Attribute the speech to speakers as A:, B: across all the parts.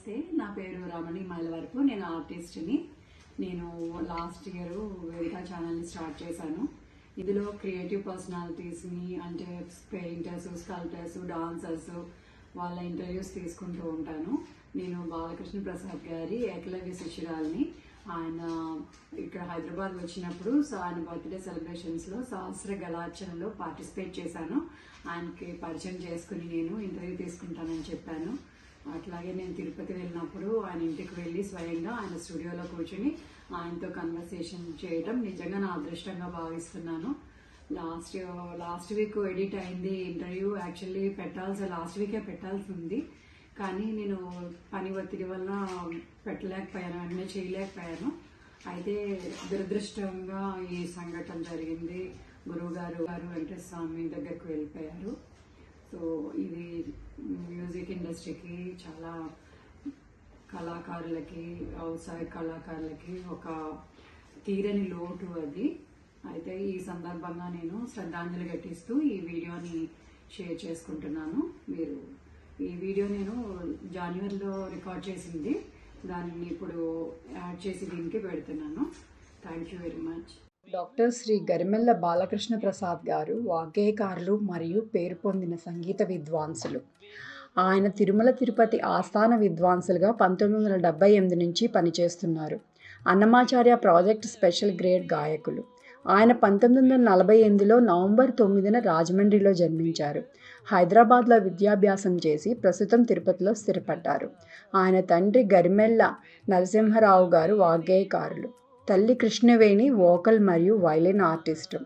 A: నమస్తే, నా పేరు రమణి మైలవరపు. నేను ఆర్టిస్ట్ని. నేను లాస్ట్ ఇయర్ వేదిక ఛానల్ని స్టార్ట్ చేశాను. ఇందులో క్రియేటివ్ పర్సనాలిటీస్ని అంటే పెయింటర్స్, స్కల్ప్టర్స్, డాన్సర్స్ వాళ్ళ ఇంటర్వ్యూస్ తీసుకుంటూ ఉంటాను. నేను బాలకృష్ణ ప్రసాద్ గారి ఏకలవ్య శిష్యురాలిని. ఆయన ఇక్కడ హైదరాబాద్ వచ్చినప్పుడు ఆయన బర్త్డే సెలబ్రేషన్స్లో సహస్ర గళార్చనలో పార్టిసిపేట్ చేశాను. ఆయనకి పరిచయం చేసుకుని నేను ఇంటర్వ్యూ తీసుకుంటానని చెప్పాను. అట్లాగే నేను తిరుపతి వెళ్ళినప్పుడు ఆయన ఇంటికి వెళ్ళి స్వయంగా ఆయన స్టూడియోలో కూర్చుని ఆయనతో కన్వర్సేషన్ చేయడం నిజంగా నా అదృష్టంగా భావిస్తున్నాను. లాస్ట్ వీక్ ఎడిట్ అయింది ఇంటర్వ్యూ. యాక్చువల్లీ లాస్ట్ వీకే పెట్టాల్సి ఉంది, కానీ నేను పని ఒత్తిడి వల్ల పెట్టలేకపోయాను, వెంటనే చేయలేకపోయాను. అయితే దురదృష్టంగా ఈ సంఘటన జరిగింది. గురువుగారు వెంకటేశ్వర స్వామి దగ్గరకు వెళ్ళిపోయారు. సో ఇది మ్యూజిక్ ఇండస్ట్రీకి, చాలా కళాకారులకి, వ్యవసాయ కళాకారులకి ఒక తీరని లోటు అది. అయితే ఈ సందర్భంగా నేను శ్రద్ధాంజలి ఘటిస్తూ ఈ వీడియోని షేర్ చేసుకుంటున్నాను. ఈ వీడియో నేను జనవరిలో రికార్డ్ చేసింది, దానిని ఇప్పుడు యాడ్ చేసి దీనికి పెడుతున్నాను. Thank you very much. Doctor Shri Garimella Balakrishna Prasad గారు వాగ్గేయకారులు మరియు పేరు పొందిన సంగీత విద్వాంసులు. ఆయన తిరుమల తిరుపతి ఆస్థాన విద్వాంసులుగా 1978 నుంచి పనిచేస్తున్నారు. అన్నమాచార్య ప్రాజెక్ట్ స్పెషల్ గ్రేడ్ గాయకులు. ఆయన 1948లో నవంబర్ 9న రాజమండ్రిలో జన్మించారు. హైదరాబాద్లో విద్యాభ్యాసం చేసి ప్రస్తుతం తిరుపతిలో స్థిరపడ్డారు. ఆయన తండ్రి గరిమెళ్ళ నరసింహరావు గారు వాగ్గేయకారులు. తల్లి కృష్ణవేణి వోకల్ మరియు వైలిన్ ఆర్టిస్టు.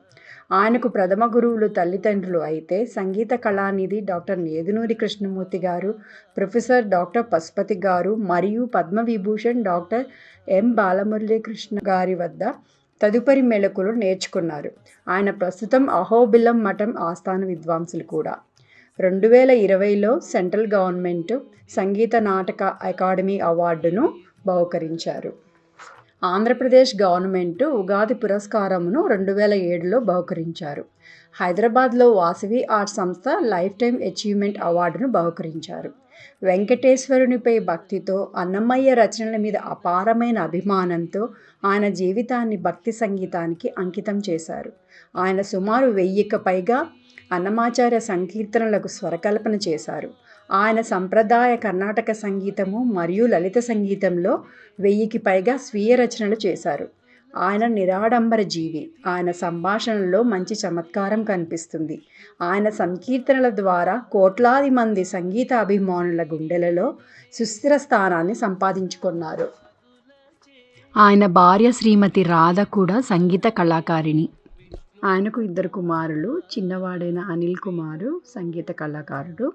A: ఆయనకు ప్రథమ గురువులు తల్లిదండ్రులు అయితే సంగీత కళానిధి డాక్టర్ నేదునూరి కృష్ణమూర్తి గారు, ప్రొఫెసర్ డాక్టర్ పశుపతి గారు మరియు పద్మవిభూషణ్ డాక్టర్ ఎం బాలమురళీకృష్ణ గారి వద్ద తదుపరి మెళకులు నేర్చుకున్నారు. ఆయన ప్రస్తుతం అహోబిలం మఠం ఆస్థాన విద్వాంసులు కూడా. 2020లో central government Sangeet Natak academy అవార్డును బహుకరించారు. ఆంధ్రప్రదేశ్ గవర్నమెంట్ ఉగాది పురస్కారమును 2007లో బహుకరించారు. హైదరాబాద్లో వాసవి ఆర్ట్స్ సంస్థ లైఫ్ టైం అచీవ్మెంట్ అవార్డును బహుకరించారు. వెంకటేశ్వరునిపై భక్తితో, అన్నమయ్య రచనల మీద అపారమైన అభిమానంతో ఆయన జీవితాన్ని భక్తి సంగీతానికి అంకితం చేశారు. ఆయన సుమారు 1000కి పైగా అన్నమాచార్య సంకీర్తనలకు స్వరకల్పన చేశారు. ఆయన సంప్రదాయ కర్ణాటక సంగీతము మరియు లలిత సంగీతంలో 1000కి పైగా స్వీయ రచనలు చేశారు. ఆయన నిరాడంబర జీవి. ఆయన సంభాషణలో మంచి చమత్కారం కనిపిస్తుంది. ఆయన సంకీర్తనల ద్వారా కోట్లాది మంది సంగీత అభిమానుల గుండెలలో సుస్థిర స్థానాన్ని సంపాదించుకున్నారు. ఆయన భార్య శ్రీమతి రాధ కూడా సంగీత కళాకారిణి. ఆయనకు 2 కుమారులు. చిన్నవాడైన అనిల్ కుమారు సంగీత కళాకారుడు.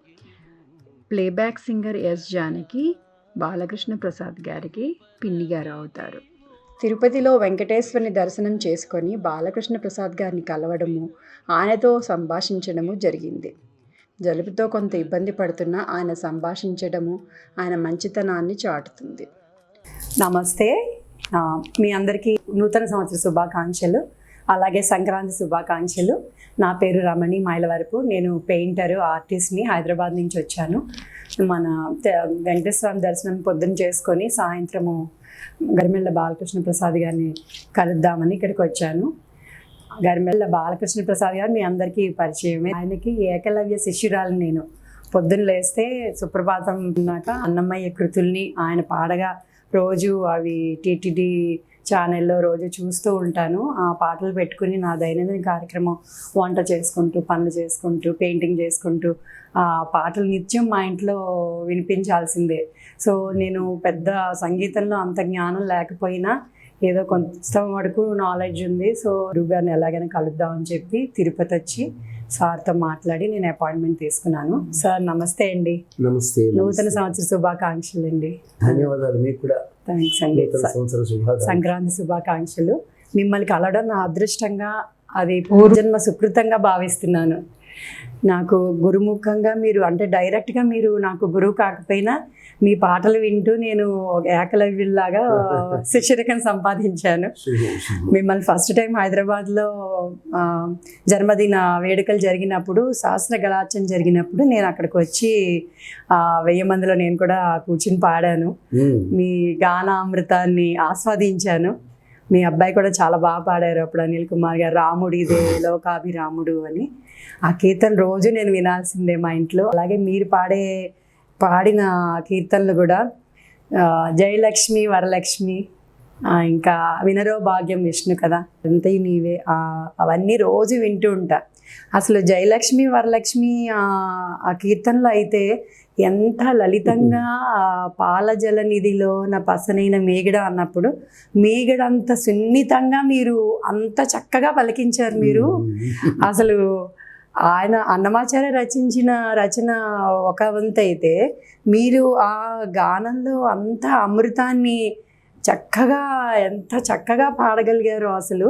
A: Playback singer S Janaki Balakrishna Prasad గారికి పిన్ని గారు అవుతారు. తిరుపతిలో వెంకటేశ్వరుని దర్శనం చేసుకొని బాలకృష్ణ ప్రసాద్ గారిని కలవడము, ఆయనతో సంభాషించడము జరిగింది. జలుబుతో కొంత ఇబ్బంది పడుతున్న ఆయన సంభాషించడము ఆయన మంచితనాన్ని చాటుతుంది. నమస్తే, మీ అందరికీ నూతన సంవత్సర శుభాకాంక్షలు, అలాగే సంక్రాంతి శుభాకాంక్షలు. నా పేరు రమణి మైలవరపు. నేను పెయింటర్, ఆర్టిస్ట్ని. హైదరాబాద్ నుంచి వచ్చాను. మన వెంకటేశ్వర స్వామి దర్శనం పొద్దున్న చేసుకొని సాయంత్రము గరిమెళ్ళ బాలకృష్ణ ప్రసాద్ గారిని కలుద్దామని ఇక్కడికి వచ్చాను. గరిమెళ్ళ బాలకృష్ణ ప్రసాద్ గారు మీ అందరికీ పరిచయమే. ఆయనకి ఏకలవ్య శిష్యురాలు నేను. పొద్దున్న లేస్తే సుప్రభాతం ఉన్నాక అన్నమయ్య కృతుల్ని ఆయన పాడగా రోజు అవి టీటీడీ ఛానల్లో రోజు చూస్తూ ఉంటాను. ఆ పాటలు పెట్టుకుని నా దైనందిన కార్యక్రమం, వంట చేసుకుంటూ, పనులు చేసుకుంటూ, పెయింటింగ్ చేసుకుంటూ ఆ పాటలు నిత్యం మా ఇంట్లో వినిపించాల్సిందే. సో నేను పెద్ద సంగీతంలో అంత జ్ఞానం లేకపోయినా ఏదో కొంచెం వరకు నాలెడ్జ్ ఉంది. సో గురువు గారిని ఎలాగైనా కలుద్దామని చెప్పి తిరుపతి వచ్చి సార్తో మాట్లాడి నేను అపాయింట్మెంట్ తీసుకున్నాను. సార్ నమస్తే అండి.
B: నమస్తే.
A: నూతన సంవత్సర శుభాకాంక్షలు అండి.
B: ధన్యవాదాలు. మీకు కూడా
A: థ్యాంక్స్ అండి. సంక్రాంతి శుభాకాంక్షలు. మిమ్మల్ని కలవడం నా అదృష్టంగా, అది పూర్వజన్మ సుకృతంగా భావిస్తున్నాను.
B: నాకు గురుముఖంగా మీరు అంటే డైరెక్ట్గా మీరు నాకు గురువు కాకపోయినా మీ పాటలు వింటూ నేను ఏకలవ్యుల్లాగా శిష్యరికం సంపాదించాను. మిమ్మల్ని ఫస్ట్ టైం హైదరాబాద్లో జన్మదిన వేడుకలు జరిగినప్పుడు శాస్త్ర గళార్చన జరిగినప్పుడు నేను అక్కడికి వచ్చి 1000 మందిలో నేను కూడా కూర్చుని పాడాను. మీ గానామృతాన్ని ఆస్వాదించాను. మీ అబ్బాయి కూడా చాలా బాగా పాడారు అప్పుడు, అనిల్ కుమార్ గారు, రాముడిదే లోకాభిరాముడు అని. ఆ కీర్తన రోజు నేను వినాల్సిందే మా ఇంట్లో. అలాగే మీరు పాడిన కీర్తనలు కూడా జయలక్ష్మి వరలక్ష్మి, ఇంకా వినరో భాగ్యం విష్ణు కదా, అంతయు నీవే, అవన్నీ రోజు వింటూ ఉంటా. అసలు జయలక్ష్మి వరలక్ష్మి ఆ కీర్తనలో అయితే ఎంత లలితంగా పాల జల నిధిలో నా పసనైన మేగడ అన్నప్పుడు మేగడంత సున్నితంగా మీరు అంత చక్కగా పలికించారు మీరు. అసలు ఆయన అన్నమాచార్య రచించిన రచన ఒక వంతు అయితే మీరు ఆ గానంలో అంత అమృతాన్ని చక్కగా ఎంత చక్కగా పాడగలిగారు. అసలు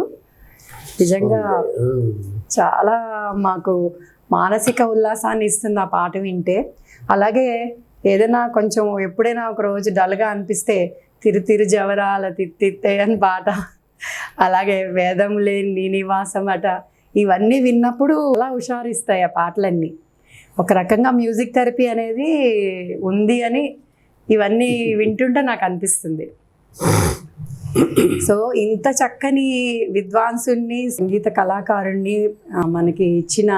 B: నిజంగా చాలా మాకు మానసిక ఉల్లాసాన్ని ఇస్తుంది ఆ పాట వింటే. అలాగే ఏదైనా కొంచెం ఎప్పుడైనా ఒక రోజు డల్గా అనిపిస్తే తిరు జవరాల తిత్తిత్తే అని పాట, అలాగే వేదం లేని నీ నివాసం అట, ఇవన్నీ విన్నప్పుడు అలా హుషారిస్తాయి ఆ పాటలన్నీ. ఒక రకంగా మ్యూజిక్ థెరపీ అనేది ఉంది అని ఇవన్నీ వింటుంటే నాకు అనిపిస్తుంది. సో ఇంత చక్కని విద్వాంసుని, సంగీత కళాకారుణ్ణి మనకి ఇచ్చిన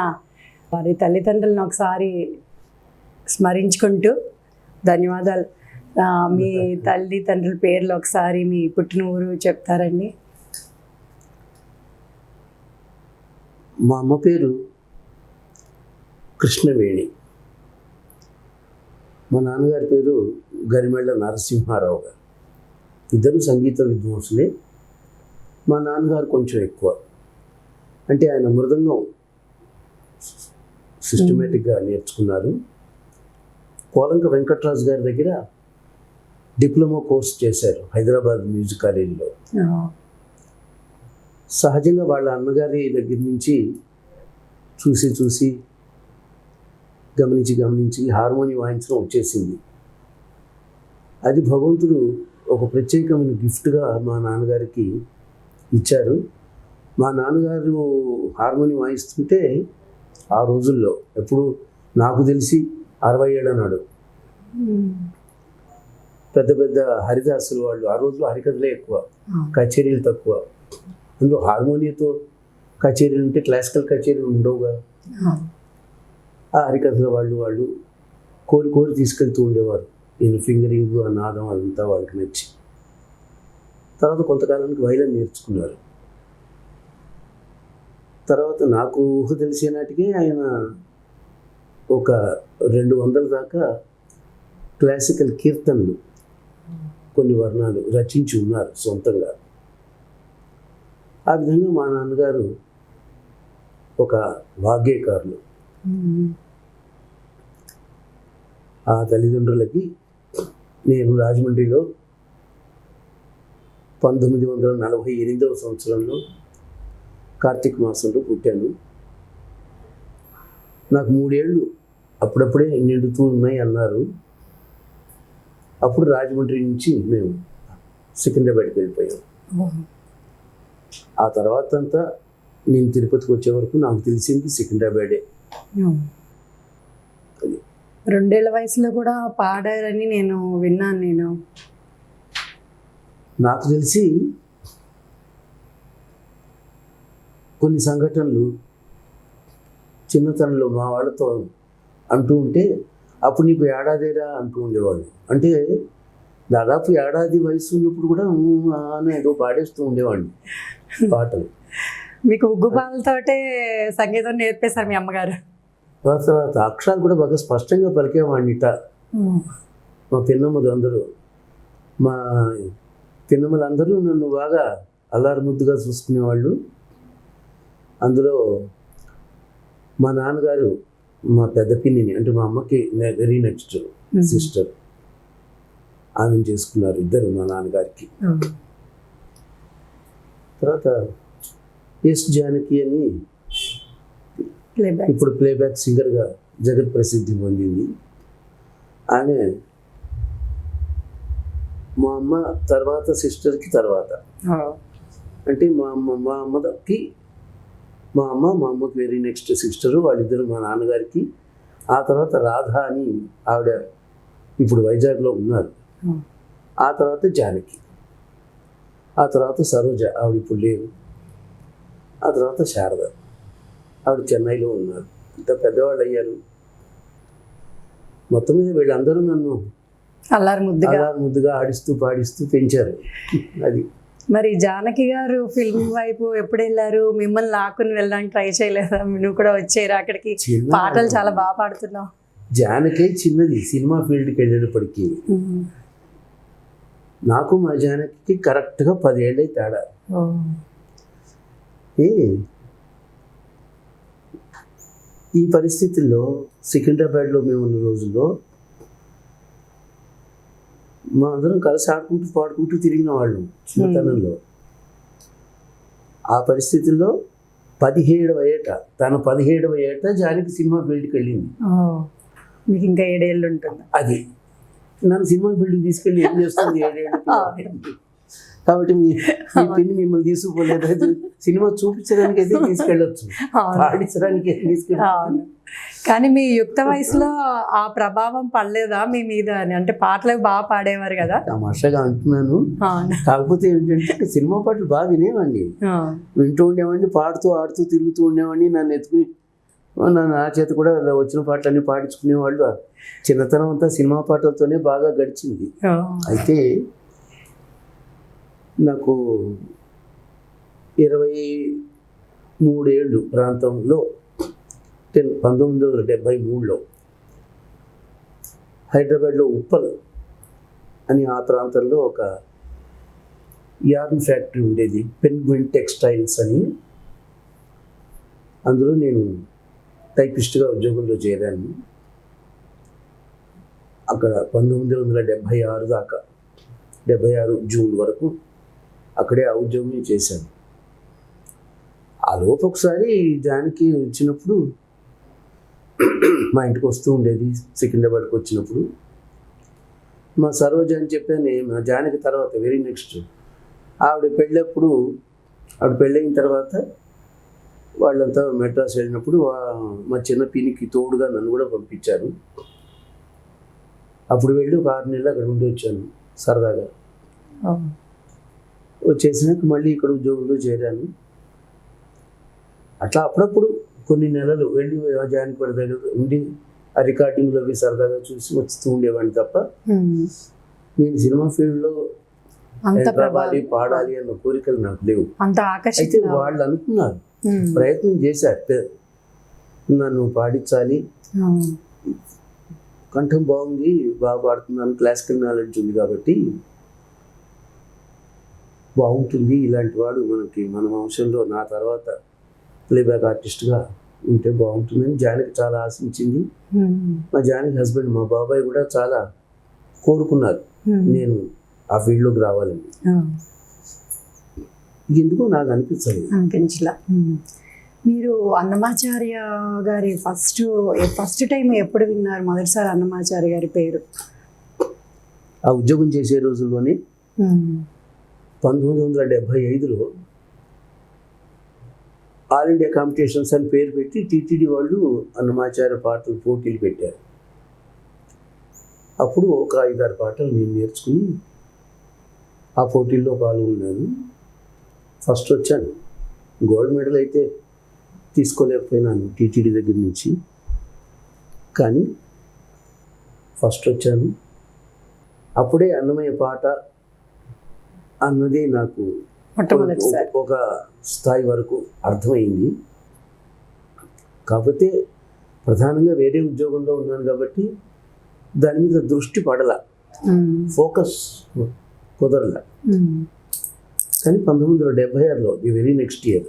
B: వారి తల్లిదండ్రులను ఒకసారి స్మరించుకుంటూ ధన్యవాదాలు. మీ తల్లిదండ్రుల పేర్లు ఒకసారి మీ పుట్టిన ఊరు చెప్తారండి?
C: మా అమ్మ పేరు కృష్ణవేణి, మా నాన్నగారి పేరు గరిమెళ్ళ నరసింహారావు గారు. ఇద్దరు సంగీత విద్వాంసులే. మా నాన్నగారు కొంచెం ఎక్కువ, అంటే ఆయన మృదంగం సిస్టమేటిక్గా నేర్చుకున్నారు. కోలంక వెంకట్రాజు గారి దగ్గర డిప్లొమా కోర్స్ చేశారు హైదరాబాద్ మ్యూజిక్ కాలేజీలో. సహజంగా వాళ్ళ అన్నగారి దగ్గర నుంచి చూసి గమనించి హార్మోని వాయించడం వచ్చేసింది. అది భగవంతుడు ఒక ప్రత్యేకమైన గిఫ్ట్గా మా నాన్నగారికి ఇచ్చారు. మా నాన్నగారు హార్మోని వాయిస్తుంటే ఆ రోజుల్లో, ఎప్పుడు నాకు తెలిసి 67 అన్నాడు, పెద్ద పెద్ద హరిదాసులు వాళ్ళు, ఆ రోజుల్లో హరికథలే ఎక్కువ, కచేరీలు తక్కువ. అందులో హార్మోనియంతో కచేరీలు ఉంటే క్లాసికల్ కచేరీలు ఉండవుగా. ఆ హరికథల వాళ్ళు కోరి తీసుకెళ్తూ ఉండేవారు. నేను ఫింగరింగ్, ఆ నాదం అదంతా వాళ్ళకి నచ్చి. తర్వాత కొంతకాలానికి వైలన్ నేర్చుకున్నారు. తర్వాత నాకు ఊహ తెలిసే నాటికే ఆయన ఒక 200 దాకా క్లాసికల్ కీర్తనలు, కొన్ని వర్ణాలు రచించి ఉన్నారు సొంతంగా. ఆ విధంగా మా నాన్నగారు ఒక వాగ్గేయకారులు. ఆ తల్లిదండ్రులకి నేను రాజమండ్రిలో 1948వ సంవత్సరంలో కార్తీక మాసంలో పుట్టాను. నాకు 3 ఏళ్ళు అప్పుడప్పుడే నిండుతూ ఉన్నాయి అన్నారు. అప్పుడు రాజమండ్రి నుంచి మేము సికింద్రాబాద్కి వెళ్ళిపోయాం. ఆ తర్వాత అంతా నేను తిరుపతికి వచ్చే వరకు నాకు తెలిసింది సికింద్రాబాదే.
B: 2 ఏళ్ల వయసులో కూడా పాడారని నేను విన్నాను.
C: నాకు తెలిసి కొన్ని సంఘటనలు చిన్నతనంలో మా వాళ్ళతో అంటూ ఉంటే, అప్పుడు నీకు ఏడాదిరా అంటూ ఉండేవాళ్ళు. అంటే దాదాపు ఏడాది వయసు ఉన్నప్పుడు కూడా అని ఏదో పాడేస్తూ ఉండేవాడిని పాటలు.
B: మీకు ఉగ్గుపాలతోటే సంగీతం నేర్పేశారు మీ అమ్మగారు.
C: తర్వాత అక్షరాలు కూడా బాగా స్పష్టంగా పలికేవాడినిట. మా పిన్నమ్మలు అందరూ, మా పిన్నమ్మలందరూ నన్ను బాగా అల్లారు ముద్దుగా చూసుకునేవాళ్ళు. అందులో మా నాన్నగారు మా పెద్ద పిన్నిని, అంటే మా అమ్మకి వెరీ నెక్స్ట్ సిస్టర్, ఆమెను చేసుకున్నారు ఇద్దరు మా నాన్నగారికి. తర్వాత ఎస్ జానకి అని
B: Playback.
C: ఇప్పుడు ప్లేబ్యాక్ సింగర్గా జగత్ ప్రసిద్ధి పొందింది. ఆమె మా అమ్మ తర్వాత సిస్టర్కి తర్వాత,
B: Oh.
C: అంటే మా అమ్మకి మా అమ్మకి వెరీ నెక్స్ట్ సిస్టరు, వాళ్ళిద్దరు మా నాన్నగారికి. ఆ తర్వాత రాధ అని ఆవిడ ఇప్పుడు వైజాగ్లో ఉన్నారు.
B: Oh.
C: ఆ తర్వాత జానకి, ఆ తర్వాత సరోజ, ఆవిడ ఇప్పుడు లేవు. ఆ తర్వాత శారద, ఆవిడ చెన్నైలో ఉన్నారు. ఇంత పెద్దవాళ్ళు అయ్యారు. మొత్తం మీద వీళ్ళందరూ నన్ను
B: అల్లారు
C: ముద్దుగా ఆడిస్తూ పాడిస్తూ పెంచారు. అది
B: మరి జానకి గారు ఫిల్మ్ వైపు ఎప్పుడు వెళ్ళారు? మిమ్మల్ని లాక్కుని వెళ్ళడానికి ట్రై చేయలేదా? నువ్వు కూడా వచ్చేరా అక్కడికి, పాటలు చాలా బాగా పాడుతున్నావు.
C: జానకే చిన్నది సినిమా ఫీల్డ్కి వెళ్ళేటప్పటికి. నాకు మా జానకి కరెక్ట్గా 10 ఏళ్ళే తేడా. ఈ పరిస్థితుల్లో సికింద్రాబాద్లో మేము ఉన్న రోజుల్లో మా అందరం కలిసి ఆడుకుంటూ పాడుకుంటూ తిరిగిన వాళ్ళం చిన్నతనంలో. ఆ పరిస్థితుల్లో 17వ ఏట, తను 17వ ఏట జానకి సినిమా ఫీల్డ్కి వెళ్ళింది.
B: మీకు ఇంకా 7 ఏళ్ళు ఉంటుంది.
C: అది నన్ను సినిమా ఫీల్డ్కి తీసుకెళ్ళి ఏం చేస్తుంది 7 ఏళ్ళు. కాబట్టి మీ పిన్ని మిమ్మల్ని తీసుకుపోలేదు. సినిమా చూపించడానికి అయితే తీసుకెళ్ళొచ్చు, పాడించడానికి తీసుకెళ్ళి.
B: కానీ మీ యుక్త వయసులో ఆ ప్రభావం పడలేదా మీ మీద అని? అంటే పాటలు బాగా పాడేవారు కదా.
C: తమాషాగా అంటున్నాను. కాకపోతే ఏంటంటే సినిమా పాటలు బాగా వినేవాడిని, వింటూ ఉండేవాడిని, పాడుతూ ఆడుతూ తిరుగుతూ ఉండేవాడిని. నన్ను ఎత్తుకుని నన్ను ఆ చేత కూడా వచ్చిన పాటలన్నీ పాడించుకునేవాళ్ళు. చిన్నతనం అంతా సినిమా పాటలతోనే బాగా గడిచింది. అయితే నాకు 23 ఏళ్ళు ప్రాంతంలో 1973లో హైదరాబాద్లో ఉప్పల్ అని ఆ ప్రాంతంలో ఒక యార్న్ ఫ్యాక్టరీ ఉండేది, పెన్గ్విన్ టెక్స్టైల్స్ అని. అందులో నేను టైపిస్ట్గా ఉద్యోగంలో చేరాను. అక్కడ 1976 దాకా, 76 జూన్ వరకు అక్కడే ఆ ఉద్యోగం చేశాను. ఆ లోపు ఒకసారి జానకి వచ్చినప్పుడు మా ఇంటికి వస్తూ ఉండేది. సికింద్రాబాద్కి వచ్చినప్పుడు మా సరోజ అని చెప్పాను, మా జానకి తర్వాత వెరీ నెక్స్ట్ ఆవిడ పెళ్ళప్పుడు, ఆవిడ పెళ్ళయిన తర్వాత వాళ్ళంతా మెడ్రాస్ వెళ్ళినప్పుడు మా చిన్న పినికి తోడుగా నన్ను కూడా పంపించారు. అప్పుడు వెళ్ళి ఒక 6 నెలలు అక్కడ ఉండి వచ్చాను సరదాగా. వచ్చేసినాక మళ్ళీ ఇక్కడ ఉద్యోగంలో చేరాను. అట్లా అప్పుడప్పుడు కొన్ని నెలలు వెళ్ళి జానకి వాడి దగ్గర ఉండి ఆ రికార్డింగ్లో అవి సరదాగా చూసి వస్తూ ఉండేవాడిని తప్ప నేను సినిమా ఫీల్డ్లో రావాలి పాడాలి అన్న కోరికలు నాకు లేవు. అయితే వాళ్ళు అనుకున్నారు, ప్రయత్నం చేశారు, నన్ను పాడించాలి, కంఠం బాగుంది, బాగా పాడుతున్నాను, క్లాసికల్ నాలెడ్జ్ ఉంది కాబట్టి బాగుంటుంది, ఇలాంటి వాడు మనకి మన వంశంలో నా తర్వాత ప్లేబ్యాక్ ఆర్టిస్ట్గా ఉంటే బాగుంటుందని జానకి చాలా ఆశించింది. మా జానకి హస్బెండ్ మా బాబాయ్ కూడా చాలా కోరుకున్నారు నేను ఆ ఫీల్డ్లోకి రావాలని. ఎందుకో నాకు అనిపించలా.
B: మీరు అన్నమాచార్య గారి ఫస్ట్ టైం ఎప్పుడు విన్నారు మొదటిసారి అన్నమాచార్య గారి పేరు?
C: ఆ ఉద్యోగం చేసే రోజుల్లోనే 1975లో ఆల్ ఇండియా కాంపిటీషన్స్ అని పేరు పెట్టి టీటీడీ వాళ్ళు అన్నమాచార్య పాటలు పోటీలు పెట్టారు. అప్పుడు ఒక 5-6 పాటలు నేను నేర్చుకుని ఆ పోటీల్లో పాల్గొన్నాను. ఫస్ట్ వచ్చాను. గోల్డ్ మెడల్ అయితే తీసుకోలేకపోయినాను టీటీడీ దగ్గర నుంచి, కానీ ఫస్ట్ వచ్చాను. అప్పుడే అన్నమయ్య పాట అన్నది నాకు ఒక స్థాయి వరకు అర్థమైంది. కాకపోతే ప్రధానంగా వేరే ఉద్యోగంలో ఉన్నాను కాబట్టి దాని మీద దృష్టి పడల, ఫోకస్ కుదరల. కానీ 1976లో the very next year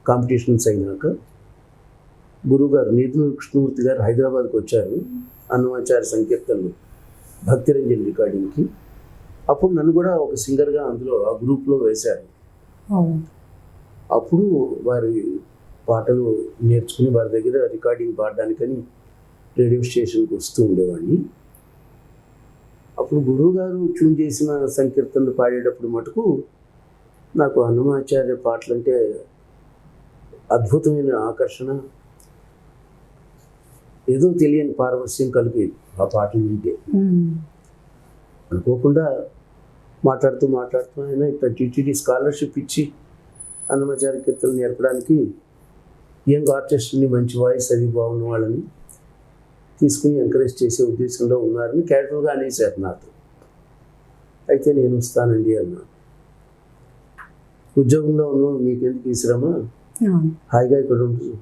C: competitions అయినాక గురువుగారు నీతిని కృష్ణమూర్తి గారు హైదరాబాద్కి వచ్చారు అన్నమాచార్య సంకీర్తనలు భక్తిరంజన్ రికార్డింగ్కి. అప్పుడు నన్ను కూడా ఒక సింగర్గా అందులో ఆ గ్రూప్లో వేశారు. అప్పుడు వారి పాటలు నేర్చుకుని వారి దగ్గర రికార్డింగ్ పాడడానికని రేడియో స్టేషన్కి వస్తూ ఉండేవాడిని. అప్పుడు గురువుగారు ట్యూన్ చేసిన సంకీర్తనలు పాడేటప్పుడు మటుకు నాకు అన్నమాచార్య పాటలంటే అద్భుతమైన ఆకర్షణ, ఏదో తెలియని పారవస్యం కలిగేది ఆ పాటలు వింటే. అనుకోకుండా మాట్లాడుతూ ఆయన ఇట్లా టీటీడీ స్కాలర్షిప్ ఇచ్చి అన్నమాచార్య కీర్తనలు నేర్పడానికి యంగ్ ఆర్టిస్ట్ని, మంచి వాయిస్ అది బాగున్న వాళ్ళని తీసుకుని ఎంకరేజ్ చేసే ఉద్దేశంలో ఉన్నారని క్యాజువల్గా అనేసారు నాతో. అయితే నేను వస్తానండి అన్నా. ఉద్యోగంలో ఉన్నావు, నీకెందుకు ఈ శ్రమ, హాయిగా ఇక్కడ ఉంటుంది,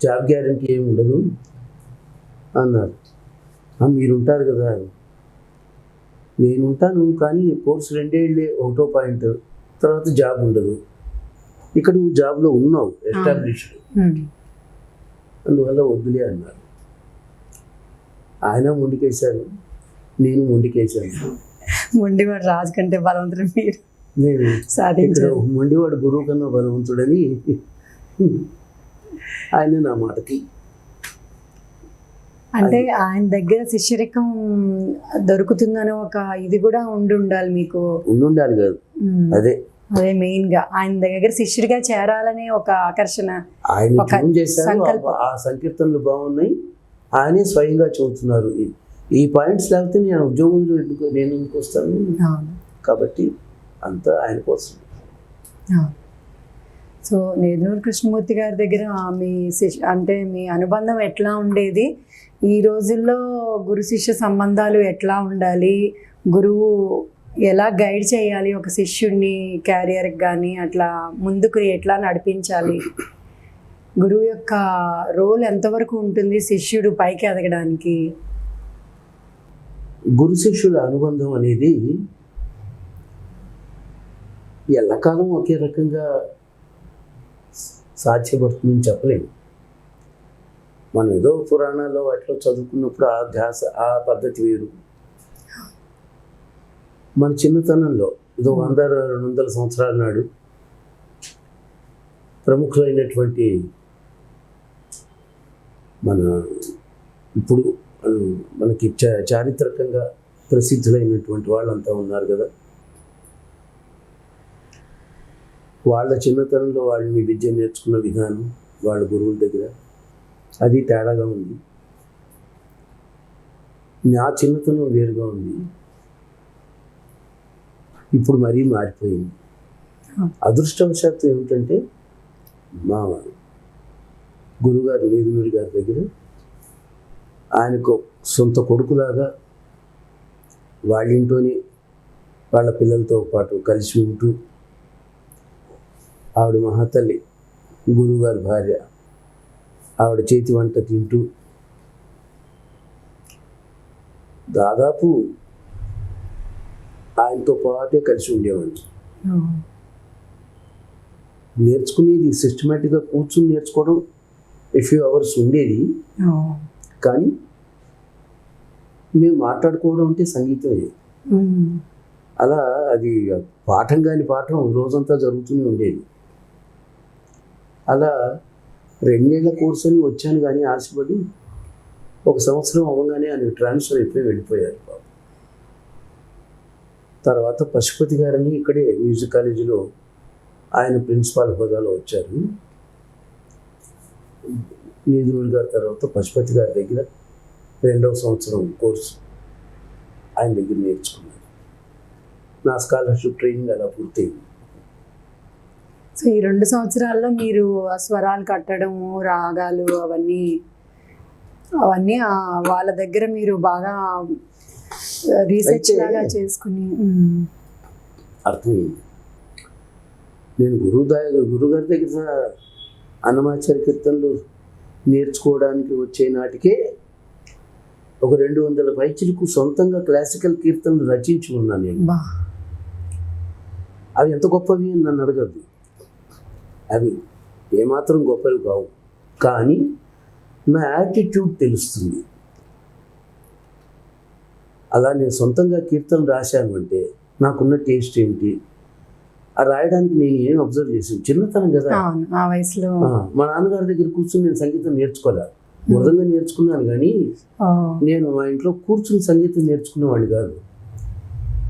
C: జాబ్ గ్యారంటీ ఏమి ఉండదు అన్నారు. మీరుంటారు కదా, నేనుంటాను కానీ కోర్సు 2 ఏళ్ళే, 1వ పాయింట్, తర్వాత జాబ్ ఉండదు. ఇక్కడ నువ్వు జాబ్లో ఉన్నావు ఎస్టాబ్లిష్డ్, అందువల్ల వద్దులే అన్నారు. ఆయన మొండికేశారు, నేను మొండికేశాను.
B: మొండివాడు రాజు కంటే బలవంతుడు మీరు
C: నేను ఇక్కడ మొండివాడు గురువు కన్నా బలవంతుడని ఆయన నా మాటకి.
B: అంటే ఆయన దగ్గర శిష్యరికం దొరుకుతుందని ఒక ఇది కూడా ఉండాలి మీకు.
C: ఉండాలి కాదు, అదే
B: మెయిన్ గా ఆయన దగ్గర శిష్యుడిగా చేరాలనే ఒక ఆకర్షణ.
C: ఆయన ట్యూన్ చేశారు, ఆ సంకీర్తనలు బాగున్నాయి, ఆయనే స్వయంగా చెబుతున్నారు. ఈ పాయింట్స్ లేకపోతే నేను ఉద్యోగంలో నేను ఎందుకు వస్తాను, కాబట్టి అంతా ఆయన కోసం.
B: సో నేదునూరి కృష్ణమూర్తి గారి దగ్గర అంటే మీ అనుబంధం ఎట్లా ఉండేది, ఈ రోజుల్లో గురు శిష్య సంబంధాలు ఎట్లా ఉండాలి, గురువు ఎలా గైడ్ చేయాలి ఒక శిష్యుడిని క్యారియర్కి కానీ అట్లా ముందుకు ఎట్లా నడిపించాలి, గురువు యొక్క రోల్ ఎంతవరకు ఉంటుంది శిష్యుడు పైకి ఎదగడానికి?
C: గురు శిష్యుల అనుబంధం అనేది ఎల్లకాలం ఒకే రకంగా సాధ్యపడుతుందని చెప్పలేము. మనం ఏదో పురాణాల్లో వాటిలో చదువుకున్నప్పుడు ఆ ధ్యాస, ఆ పద్ధతి వేరు. మన చిన్నతనంలో ఏదో 100-200 సంవత్సరాల నాడు ప్రముఖులైనటువంటి మన ఇప్పుడు మనకి చారిత్రకంగా ప్రసిద్ధులైనటువంటి వాళ్ళంతా ఉన్నారు కదా, వాళ్ళ చిన్నతనంలో వాళ్ళని విద్య నేర్చుకున్న విధానం, వాళ్ళ గురువుల దగ్గర అది తేడాగా ఉంది. నా చిన్నతనం వేరుగా ఉంది, ఇప్పుడు మరీ మారిపోయింది. అదృష్టవశాత్తు ఏమిటంటే మా గురుగారు నేదునూరి గారి దగ్గర ఆయనకు సొంత కొడుకులాగా వాళ్ళ ఇంట్లోనే వాళ్ళ పిల్లలతో పాటు కలిసి ఉంటూ, ఆవిడ మహాతల్లి గురువుగారి భార్య, ఆవిడ చేతి వంట తింటూ దాదాపు ఆయనతో పాటే కలిసి ఉండేవాడిని. నేర్చుకునేది సిస్టమేటిక్గా కూర్చుని నేర్చుకోవడం ఫ్యూ అవర్స్ ఉండేది, కానీ మేము మాట్లాడుకోవడం అంటే సంగీతమే. అలా అది పాఠం కాని పాఠం రోజంతా జరుగుతూనే ఉండేది. అలా 2 ఏళ్ల కోర్సు అని వచ్చాను, కానీ ఆశపడి 1 సంవత్సరం అవ్వగానే ఆయన ట్రాన్స్ఫర్ అయిపోయి వెళ్ళిపోయారు. తర్వాత పశుపతి గారని ఇక్కడే మ్యూజిక్ కాలేజీలో ఆయన ప్రిన్సిపాల్ హోదాలో వచ్చారు. నేదునూరి గారి తర్వాత పశుపతి గారి దగ్గర 2వ సంవత్సరం కోర్సు ఆయన దగ్గర నేర్చుకున్నాను. నా స్కాలర్షిప్ ట్రైనింగ్ అలా పూర్తయింది.
B: సో ఈ 2 సంవత్సరాల్లో మీరు స్వరాలు కట్టడము, రాగాలు అవన్నీ వాళ్ళ దగ్గర మీరు బాగా రీసెర్చ్ లాగా చేసుకుని
C: అర్థమైంది. నేను గురుగారి దగ్గర అన్నమాచార్య కీర్తనలు నేర్చుకోవడానికి వచ్చే నాటికే ఒక 200 పైచిలకు సొంతంగా క్లాసికల్ కీర్తనలు రచించి ఉన్నాను నేను. అవి ఎంత గొప్పవి అని నన్ను అడగద్దు, అవి ఏమాత్రం గొప్పవి కావు, కానీ నా యాటిట్యూడ్ తెలుస్తుంది. అలా నేను సొంతంగా కీర్తనలు రాశాను అంటే నాకున్న టేస్ట్ ఏంటి, ఆ రాయడానికి నేను ఏం అబ్జర్వ్ చేసాను, చిన్నతనం కదా.
B: అవును, ఆ వయసులో.
C: మా నాన్నగారి దగ్గర కూర్చొని నేను సంగీతం నేర్చుకోలే. మృదంగా నేర్చుకున్నాను కానీ నేను మా ఇంట్లో కూర్చుని సంగీతం నేర్చుకునేవాడిని కాదు.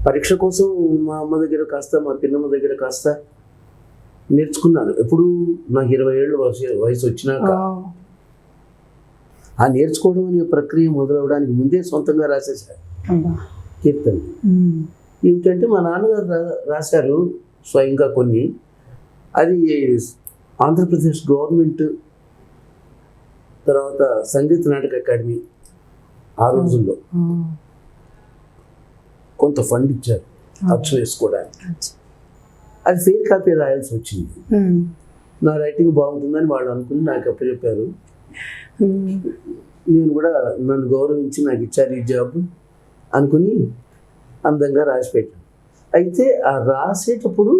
C: పరీక్ష కోసం మా అమ్మ దగ్గర కాస్త, మా పిన్నమ్మ దగ్గర కాస్త నేర్చుకున్నాను. ఎప్పుడు నాకు 20 ఏళ్ళు వయసు వచ్చినాక. ఆ నేర్చుకోవడం అనే ప్రక్రియ మొదలవడానికి ముందే సొంతంగా రాసేసాను కీర్తన. ఏమిటంటే మా నాన్నగారు రాశారు స్వయంగా కొన్ని. అది ఆంధ్రప్రదేశ్ గవర్నమెంట్ తర్వాత సంగీత నాటక అకాడమీ ఆ రోజుల్లో కొంత ఫండ్ ఇచ్చారు అక్షరం వేసుకోవడానికి. అది ఫెయిల్ కాపీ రాయాల్సి వచ్చింది. నా రైటింగ్ బాగుంటుందని వాళ్ళు అనుకుని నాకు అప్పచెప్పారు. నేను కూడా నన్ను గౌరవించి నాకు ఇచ్చారు ఈ జాబ్ అనుకుని అందంగా రాసి పెట్టాను. అయితే ఆ రాసేటప్పుడు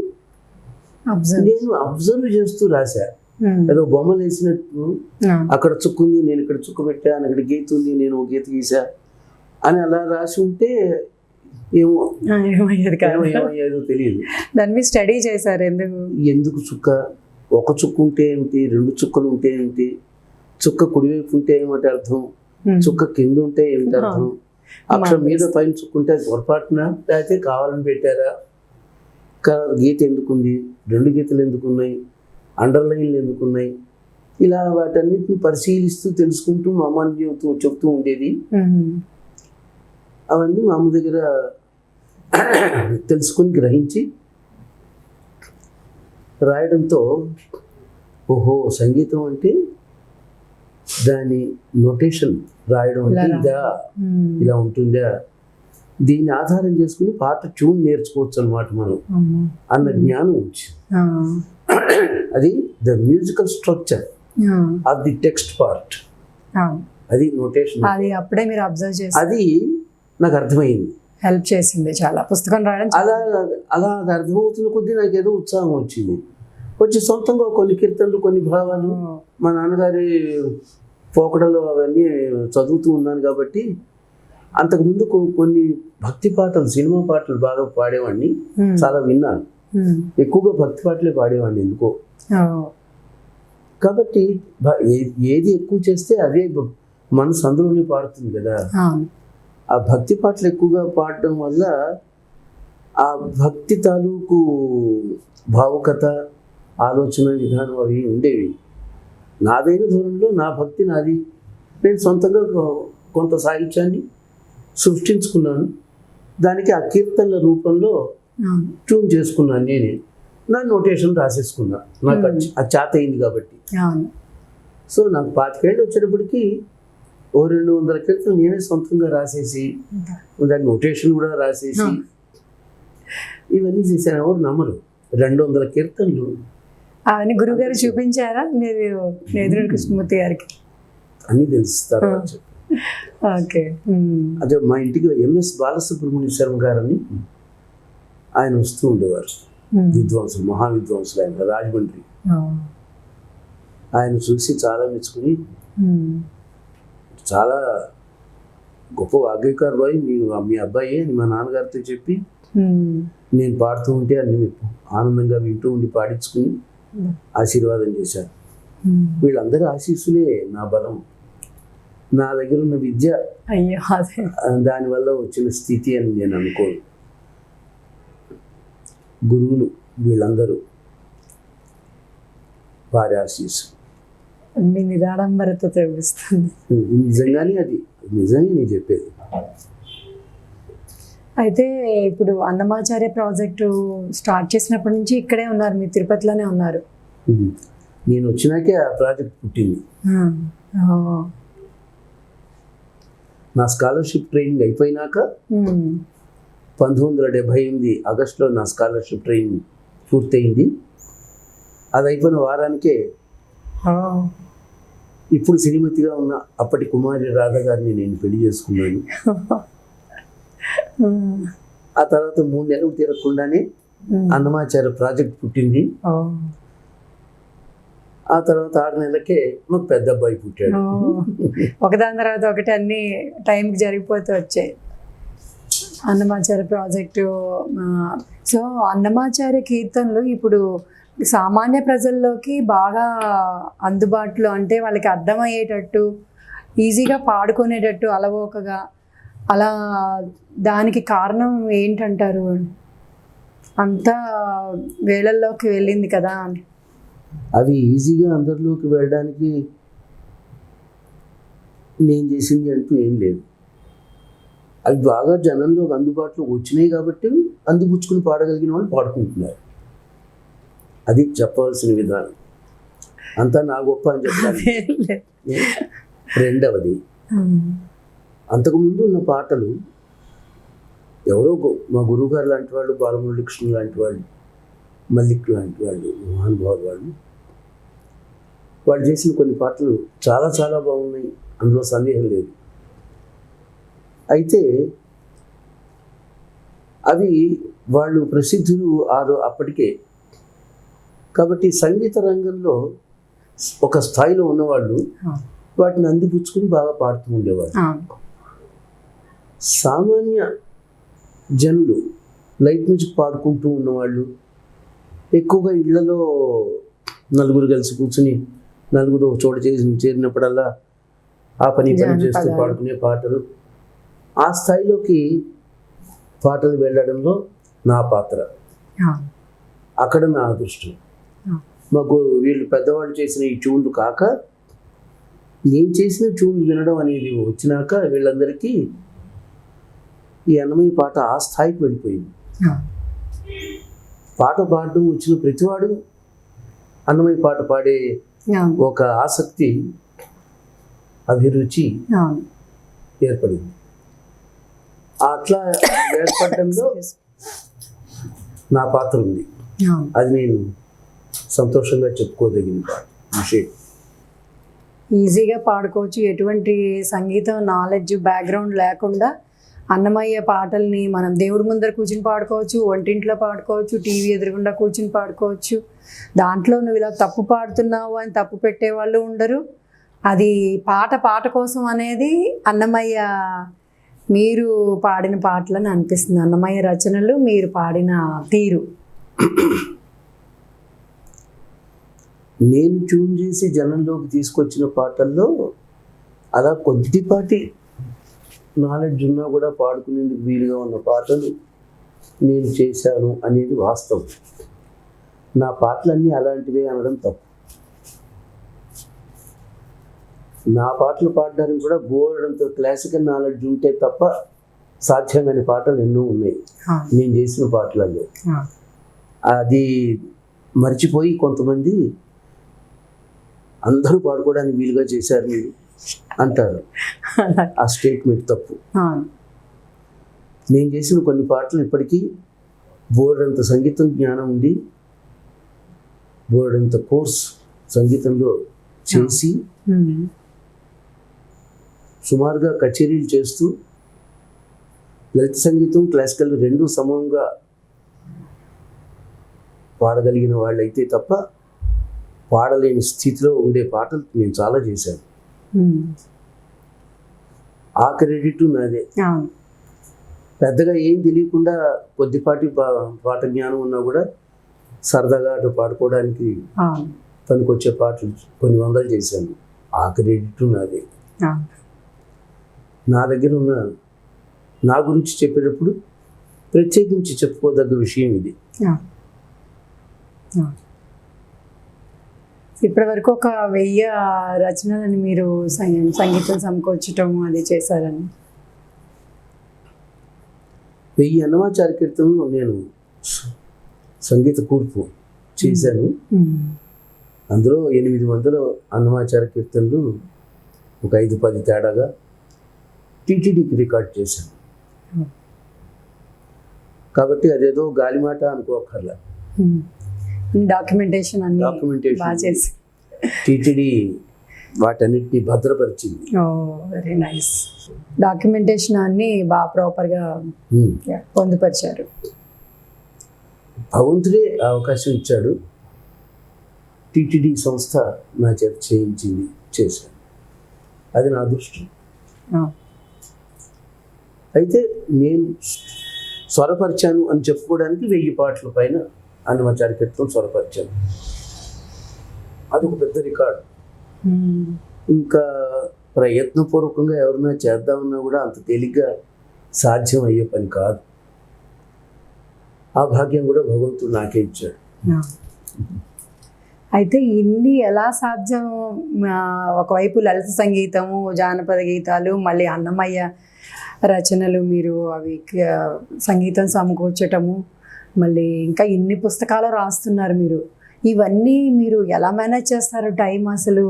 C: నేను అబ్జర్వ్ చేస్తూ రాశా. ఏదో బొమ్మలు వేసినట్టు అక్కడ చుక్కుంది, నేను ఇక్కడ చుక్క పెట్టాను, అక్కడ గీత ఉంది, నేను గీత గీసా అని అలా రాసి ఉంటే ఏమో ఏమయ్యేదో తెలియదు.
B: దాని మీద స్టడీ చేశారు.
C: ఎందుకు చుక్క, ఒక చుక్క ఉంటే ఏమిటి, 2 చుక్కలు ఉంటే ఏమిటి, చుక్క కుడివైపు ఉంటే ఏమిటి అర్థం, చుక్క కింద ఉంటే ఏమిటి అర్థం, అక్షరం మీద పైన చుక్క ఉంటే అది పొరపాటున లేకపోతే కావాలని పెట్టారా, గీత ఎందుకుంది, 2 గీతలు ఎందుకున్నాయి, అండర్లైన్లు ఎందుకున్నాయి, ఇలా వాటన్నిటిని పరిశీలిస్తూ తెలుసుకుంటూ మా అమ్మని చెప్తూ ఉండేది. అవన్నీ మా అమ్మ దగ్గర తెలుసుకొని గ్రహించి రాయడంతో ఓహో సంగీతం అంటే దాని నోటేషన్ రాయడం అంటే ఇదా, ఇలా ఉంటుందా, దీన్ని ఆధారం చేసుకుని పాట ట్యూన్ నేర్చుకోవచ్చు అన్నమాట మనం అన్న జ్ఞానం వచ్చింది. అది the musical structure of the text part, అది నోటేషన్.
B: అది అప్పుడే మీరు అబ్జర్వ్ చేసి
C: అది నాకు అర్థమైంది,
B: హెల్ప్ చేసింది చాలా పుస్తకం రాయడం.
C: అలా అలా అది అర్థమవుతున్న కొద్దీ నాకు ఏదో ఉత్సాహం వచ్చింది. వచ్చి సొంతంగా కొన్ని కీర్తనలు, కొన్ని భావాలు మా నాన్నగారి పోకడలు అవన్నీ చదువుతూ ఉన్నాను కాబట్టి అంతకుముందు కొన్ని భక్తి పాటలు, సినిమా పాటలు బాగా పాడేవాడిని, చాలా విన్నాను. ఎక్కువగా భక్తి పాటలే పాడేవాడిని ఎందుకో. కాబట్టి ఏది ఎక్కువ చేస్తే అదే మనసు అందులోనే పాడుతుంది కదా. ఆ భక్తి పాటలు ఎక్కువగా పాడటం వల్ల ఆ భక్తి తాలూకు భావుకత, ఆలోచన విధానం అవి ఉండేవి. నాదైన దూరంలో నా భక్తి నాది, నేను సొంతంగా కొంత సాహిత్యాన్ని సృష్టించుకున్నాను. దానికి ఆ కీర్తనల రూపంలో ట్యూన్ చేసుకున్నాను. నేనే నా నోటేషన్ రాసేసుకున్నా, నాకు అది చేత అయింది కాబట్టి. సో నాకు 25 ఏళ్ళు వచ్చేటప్పటికి 200 కీర్తనలు నేనే సొంతంగా రాసేసి దాని నోటేషన్ కూడా రాసేసి ఇవన్నీ చేశాను. ఎవరు నమ్మరు, 200 కీర్తనలు.
B: అవన్నీ గురుగారు చూపించారా మీరు నేదురుని కృష్ణమూర్తి గారికి?
C: అన్నీ తెలుస్తారు.
B: ఓకే.
C: అదే మా ఇంటికి ఎంఎస్ బాలసుబ్రహ్మణ్య శర్మ గారని ఆయన వస్తూ ఉండేవారు, విద్వాంసులు, మహా విద్వాంసులు ఆయన, రాజమండ్రి. ఆయన చూసి చాలా మెచ్చుకుని చాలా గొప్ప వాగ్గేయకారుడు అయి మీ అబ్బాయి అని మా నాన్నగారితో చెప్పి నేను పాడుతూ ఉంటే అన్ని ఆనందంగా వింటూ ఉండి పాడించుకుని ఆశీర్వాదం చేశారు. వీళ్ళందరూ ఆశీస్సులే నా బలం, నా దగ్గర ఉన్న విద్య దానివల్ల వచ్చిన స్థితి అని నేను అనుకోను. గురువులు వీళ్ళందరూ వారి ఆశీస్సు
B: మీ నిరాడంబరత తెలుస్తుంది.
C: నిజంగానే అది నిజంగా నేను చెప్పేది.
B: అయితే ఇప్పుడు అన్నమాచార్య ప్రాజెక్టు స్టార్ట్ చేసినప్పటి నుంచి ఇక్కడే ఉన్నారు, మీరు తిరుపతిలోనే ఉన్నారు.
C: నేను వచ్చినాకే ఆ ప్రాజెక్ట్ పుట్టింది. నా స్కాలర్షిప్ ట్రైనింగ్ అయిపోయినాక 1978 ఆగస్టులో నా స్కాలర్షిప్ ట్రైనింగ్ పూర్తయింది. అది అయిపోయిన వారానికే ఇప్పుడు శ్రీమతిగా ఉన్న అప్పటి కుమారి రాధ గారిని నేను పెళ్లి చేసుకున్నాను. ఆ తర్వాత 3 నెలలు తీరకుండానే అన్నమాచార్య ప్రాజెక్ట్ పుట్టింది. ఆ తర్వాత 6 నెలలకే మాకు పెద్ద అబ్బాయి పుట్టాడు.
B: ఒకదాని తర్వాత ఒకటి అన్ని టైంకి జరిగిపోతూ వచ్చాయి. అన్నమాచార్య ప్రాజెక్టు. సో అన్నమాచార్య కీర్తనలు ఇప్పుడు సామాన్య ప్రజల్లోకి బాగా అందుబాటులో, అంటే వాళ్ళకి అర్థమయ్యేటట్టు, ఈజీగా పాడుకునేటట్టు, అలవోకగా అలా, దానికి కారణం ఏంటంటారు? అంతా వేళల్లోకి వెళ్ళింది కదా.
C: అవి ఈజీగా అందరిలోకి వెళ్ళడానికి నేను చేసింది అంటూ ఏం లేదు. అవి బాగా జనంలోకి అందుబాటులో వచ్చినాయి కాబట్టి అందిపుచ్చుకుని పాడగలిగిన వాళ్ళు పాడుకుంటున్నారు. అది చెప్పవలసిన విధానం. అంతా నా గొప్ప అని చెప్పాలి. రెండవది, అంతకుముందు ఉన్న పాటలు ఎవరో మా గురువుగారు లాంటి వాళ్ళు, బాలమురళీకృష్ణ లాంటి వాళ్ళు, మల్లిక్ లాంటి వాళ్ళు, మహానుభావులు వాళ్ళు చేసిన కొన్ని పాటలు చాలా చాలా బాగున్నాయి, అందులో సందేహం లేదు. అయితే అవి వాళ్ళు ప్రసిద్ధులు అప్పటికే. కాబట్టి సంగీత రంగంలో ఒక స్థాయిలో ఉన్నవాళ్ళు వాటిని అందిపుచ్చుకుని బాగా పాడుతూ ఉండేవాళ్ళు. సామాన్య జనులు లైట్ మ్యూజిక్ పాడుకుంటూ ఉన్నవాళ్ళు ఎక్కువగా ఇళ్లలో నలుగురు కలిసి కూర్చుని నలుగురు చోట చేరినప్పుడల్లా ఆ పని చేస్తూ పాడుకునే పాటలు, ఆ స్థాయిలోకి పాటలు వెళ్ళడంలో నా పాత్ర, అక్కడ నా అదృష్టం. మాకు వీళ్ళు పెద్దవాళ్ళు చేసిన ఈ ట్యూన్లు కాక నేను చేసిన ట్యూన్లు వినడం అనేది వచ్చినాక వీళ్ళందరికీ ఈ అన్నమయ్య పాట ఆ స్థాయికి వెళ్ళిపోయింది. పాట పాడడం వచ్చిన ప్రతివాడు అన్నమయ్య పాట పాడే ఒక ఆసక్తి, అభిరుచి ఏర్పడింది. అట్లా ఏర్పడడంలో నా పాత్ర ఉంది. అది నేను సంతోషంగా చెప్పుకోదగిన విషయం.
B: ఈజీగా పాడుకోవచ్చు, ఎటువంటి సంగీతం నాలెడ్జ్ బ్యాక్గ్రౌండ్ లేకుండా అన్నమయ్య పాటల్ని మనం దేవుడి ముందర కూర్చుని పాడుకోవచ్చు, వంటింట్లో పాడుకోవచ్చు, టీవీ ఎదురుగుండా కూర్చుని పాడుకోవచ్చు. దాంట్లో నువ్వు ఇలా తప్పు పాడుతున్నావు అని తప్పు పెట్టేవాళ్ళు ఉండరు. అది పాట కోసం అనేది అన్నమయ్య మీరు పాడిన పాటలని అనిపిస్తుంది, అన్నమయ్య రచనలు మీరు పాడిన తీరు.
C: నేను ట్యూన్ చేసి జనంలోకి తీసుకొచ్చిన పాటల్లో అలా కొద్దిపాటి నాలెడ్జ్ ఉన్నా కూడా పాడుకునేందుకు వీలుగా ఉన్న పాటలు నేను చేశాను అనేది వాస్తవం. నా పాటలన్నీ అలాంటివే అనడం తప్పు. నా పాటలు పాడడానికి కూడా బోర్డంతో క్లాసికల్ నాలెడ్జ్ ఉంటే తప్ప సాధ్యం కాని పాటలు ఎన్నో ఉన్నాయి నేను చేసిన పాటలలో. అది మర్చిపోయి కొంతమంది అందరూ పాడుకోవడానికి వీలుగా చేశారు మీరు అంటారు. ఆ స్టేట్మెంట్ తప్పు. నేను చేసిన కొన్ని పాటలు ఇప్పటికీ బోర్డంత సంగీతం జ్ఞానం ఉండి బోర్డంత కోర్స్ సంగీతంలో చేసి సుమారుగా కచేరీలు చేస్తూ లలిత సంగీతం క్లాసికల్ రెండూ సమంగా పాడగలిగిన వాళ్ళైతే తప్ప పాడలేని స్థితిలో ఉండే పాటలు నేను చాలా చేశాను. ఆ క్రెడిట్ నాదే. పెద్దగా ఏం తెలియకుండా కొద్దిపాటి పాట జ్ఞానం ఉన్నా కూడా సరదాగా అటు పాడుకోవడానికి పనికొచ్చే పాటలు కొన్ని వందలు చేశాను. ఆ క్రెడిట్ నాదే. నా దగ్గర ఉన్న నా గురించి చెప్పేటప్పుడు ప్రత్యేకించి చెప్పుకోదగ్గ విషయం ఇది.
B: ఇప్పటి వరకు ఒక 1000 రచనలని మీరు సంగీతం సమకూర్చటం అది చేశారని.
C: 1000 అన్నమాచార్య కీర్తనలు నేను సంగీత కూర్పు చేశాను. అందులో 800 అన్నమాచార్య కీర్తనలు ఒక 5-10 తేడాగా టీటీడీకి రికార్డ్ చేశాను. కాబట్టి అదేదో గాలిమాట అనుకోకర్లా.
B: డాక్యుమెంటేషన్ బాగా చేసి
C: టీటీడీ వాటన్నిటిని భద్రపరిచింది.
B: Very nice. డాక్యుమెంటేషన్ అన్ని బాగా ప్రాపర్గా పొందుపరిచారు.
C: భగవంతుడే అవకాశం ఇచ్చాడు. టీటీడీ సంస్థ నా చేత చేయించింది, చేశాను. అది నా అదృష్టం. అయితే నేను స్వరపరిచాను అని చెప్పుకోవడానికి 1000 పాటల పైన అన్నమాచార్య కీర్తనలు స్వరపరిచాను. అదొక పెద్ద రికార్డు. ఇంకా ప్రయత్నపూర్వకంగా ఎవరైనా చేద్దామన్నా కూడా అంత తేలిగ్గా సాధ్యం అయ్యే పని కాదు. ఆ భాగ్యం కూడా భగవంతుడు నాకే ఇచ్చాడు.
B: అయితే ఇన్ని ఎలా సాధ్యం? ఒకవైపు లలిత సంగీతము, జానపద గీతాలు, మళ్ళీ అన్నమయ్య రచనలు, మీరు అవి సంగీతం సమకూర్చటము, మళ్ళీ ఇంకా ఇన్ని పుస్తకాలు రాస్తున్నారు మీరు. ఇవన్నీ మీరు ఎలా మేనేజ్ చేస్తారు టైం అసలు?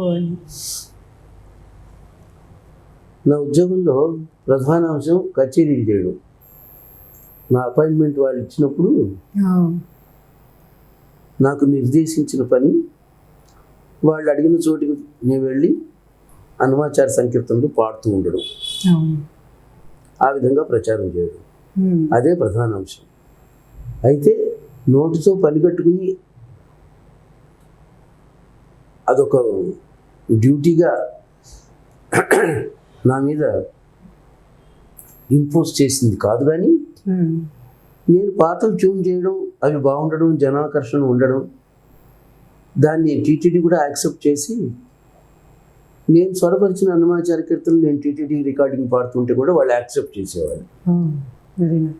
C: నా ఉద్యోగంలో ప్రధాన అంశం కచేరీలు చేయడం. నా అపాయింట్మెంట్ వాళ్ళు ఇచ్చినప్పుడు నాకు నిర్దేశించిన పని వాళ్ళు అడిగిన చోటికి నేను వెళ్ళి అన్నమాచార్య సంకీర్తనలు పాడుతూ ఉండడం, ఆ విధంగా ప్రచారం చేయడం, అదే ప్రధాన అంశం. అయితే నోటితో పని కట్టుకుని అదొక డ్యూటీగా నా మీద ఇంపోజ్ చేసింది కాదు. కానీ నేను పాటలు ట్యూన్ చేయడం, అవి బాగుండడం, జనాకర్షణ ఉండడం, దాన్ని టీటీడీ కూడా యాక్సెప్ట్ చేసి నేను స్వరపరిచిన అన్నమాచార్య కీర్తనలు నేను టీటీడీ రికార్డింగ్ పాడుతుంటే కూడా వాళ్ళు యాక్సెప్ట్ చేసేవాళ్ళు.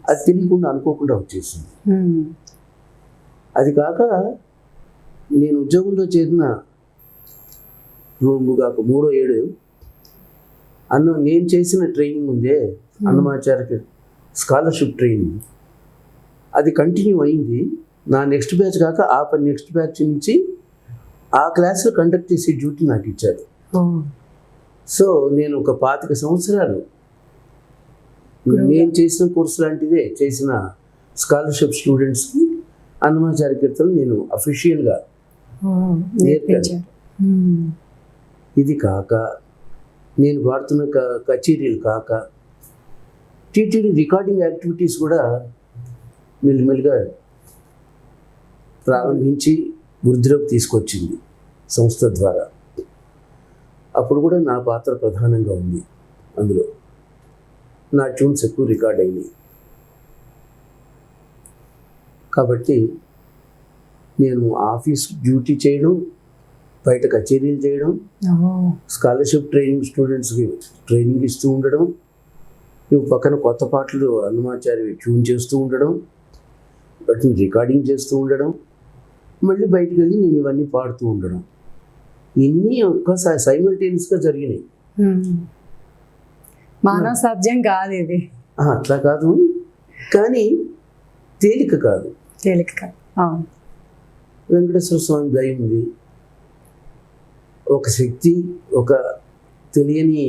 C: అది తెలియకుండా అనుకోకుండా వచ్చేసింది. అది కాక నేను ఉద్యోగంలో చేరిన 3-7 నేను చేసిన ట్రైనింగ్ ఉందే అన్నమాచార్య స్కాలర్షిప్ ట్రైనింగ్, అది కంటిన్యూ అయింది. నా నెక్స్ట్ బ్యాచ్ కాక నెక్స్ట్ బ్యాచ్ నుంచి ఆ క్లాస్లో కండక్ట్ చేసే డ్యూటీ నాకు ఇచ్చారు. సో నేను ఒక 25 సంవత్సరాలు నేను చేసిన కోర్సు లాంటిదే చేసిన స్కాలర్షిప్ స్టూడెంట్స్కి అన్నమాచార్య కీర్తనలు నేను అఫీషియల్గా నేర్పాను. ఇది కాక నేను వాడుతున్న కచేరీలు కాక టీటీడీ రికార్డింగ్ యాక్టివిటీస్ కూడా మెల్లిమెల్లిగా ప్రారంభించి వృద్ధిలోకి తీసుకొచ్చింది సంస్థ ద్వారా. అప్పుడు కూడా నా పాత్ర ప్రధానంగా ఉంది. అందులో నా ట్యూన్స్ ఎక్కువ రికార్డ్ అయినాయి. కాబట్టి నేను ఆఫీస్ డ్యూటీ చేయడం, బయట కచేరీలు చేయడం, స్కాలర్షిప్ ట్రైనింగ్ స్టూడెంట్స్కి ట్రైనింగ్ ఇస్తూ ఉండడం, ఇవి పక్కన కొత్త పాటలు అన్నమాచార్య ట్యూన్ చేస్తూ ఉండడం, వాటిని రికార్డింగ్ చేస్తూ ఉండడం, మళ్ళీ బయటకు వెళ్ళి నేను ఇవన్నీ పాడుతూ ఉండడం, ఇన్ని ఒక్కసారి సైమల్టేనియస్గా జరిగినాయి.
B: మానవ సాధ్యం కాదు ఇది.
C: అట్లా కాదు, కానీ తేలిక కాదు. వెంకటేశ్వర స్వామి దయ ఉంది, ఒక శక్తి, ఒక తెలియని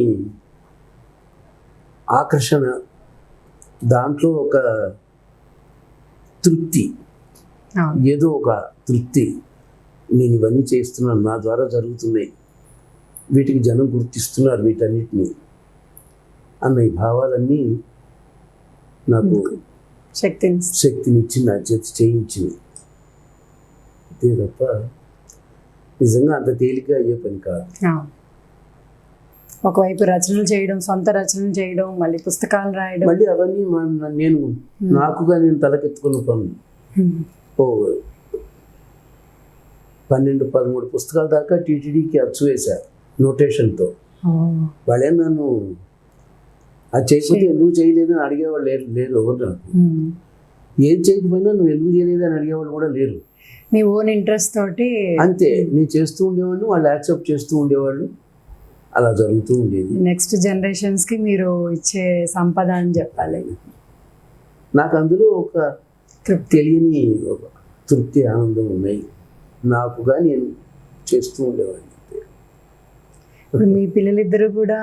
C: ఆకర్షణ, దాంట్లో ఒక తృప్తి, ఏదో ఒక తృప్తి. నేను ఇవన్నీ చేస్తున్నాను, నా ద్వారా జరుగుతున్నాయి, వీటికి జనం గుర్తిస్తున్నారు వీటన్నిటిని అన్న ఈ భావాలన్నీ నాకు శక్తినిచ్చి నా చేత చేయించింది. అంతే తప్ప నిజంగా అంత తేలిగ్గా అయ్యే పని కాదు.
B: ఒకవైపు రచనలు చేయడం, సొంత రచనలు చేయడం, మళ్ళీ పుస్తకాలు రాయడం,
C: మళ్ళీ అవన్నీ నేను నాకుగా నేను తలకెత్తుకున్న పనులు. 12-13 పుస్తకాల దాకా టీటీడీకి అచ్చు వేశారు నోటేషన్తో. వాళ్ళే నన్ను అది చేయకపోతే ఎందుకు చేయలేదని అడిగేవాళ్ళు లేరు ఎవరు. నాకు ఏది చేయకపోయినా నువ్వు ఎందుకు చేయలేదని అడిగేవాళ్ళు కూడా లేరు.
B: నీ ఓన్ ఇంట్రెస్ట్ తోటి
C: అంతే నేను చేస్తూ ఉండేవాడిని, వాళ్ళు యాక్సెప్ట్ చేస్తూ ఉండేవాళ్ళు, అలా జరుగుతూ ఉండేది.
B: నెక్స్ట్ జనరేషన్స్కి మీరు ఇచ్చే సంపద అని చెప్పాలి.
C: నాకు అందులో ఒక తెలియని ఒక తృప్తి, ఆనందం ఉన్నాయి. నాకుగా నేను చేస్తూ ఉండేవాడిని.
B: ఇప్పుడు మీ పిల్లలిద్దరూ కూడా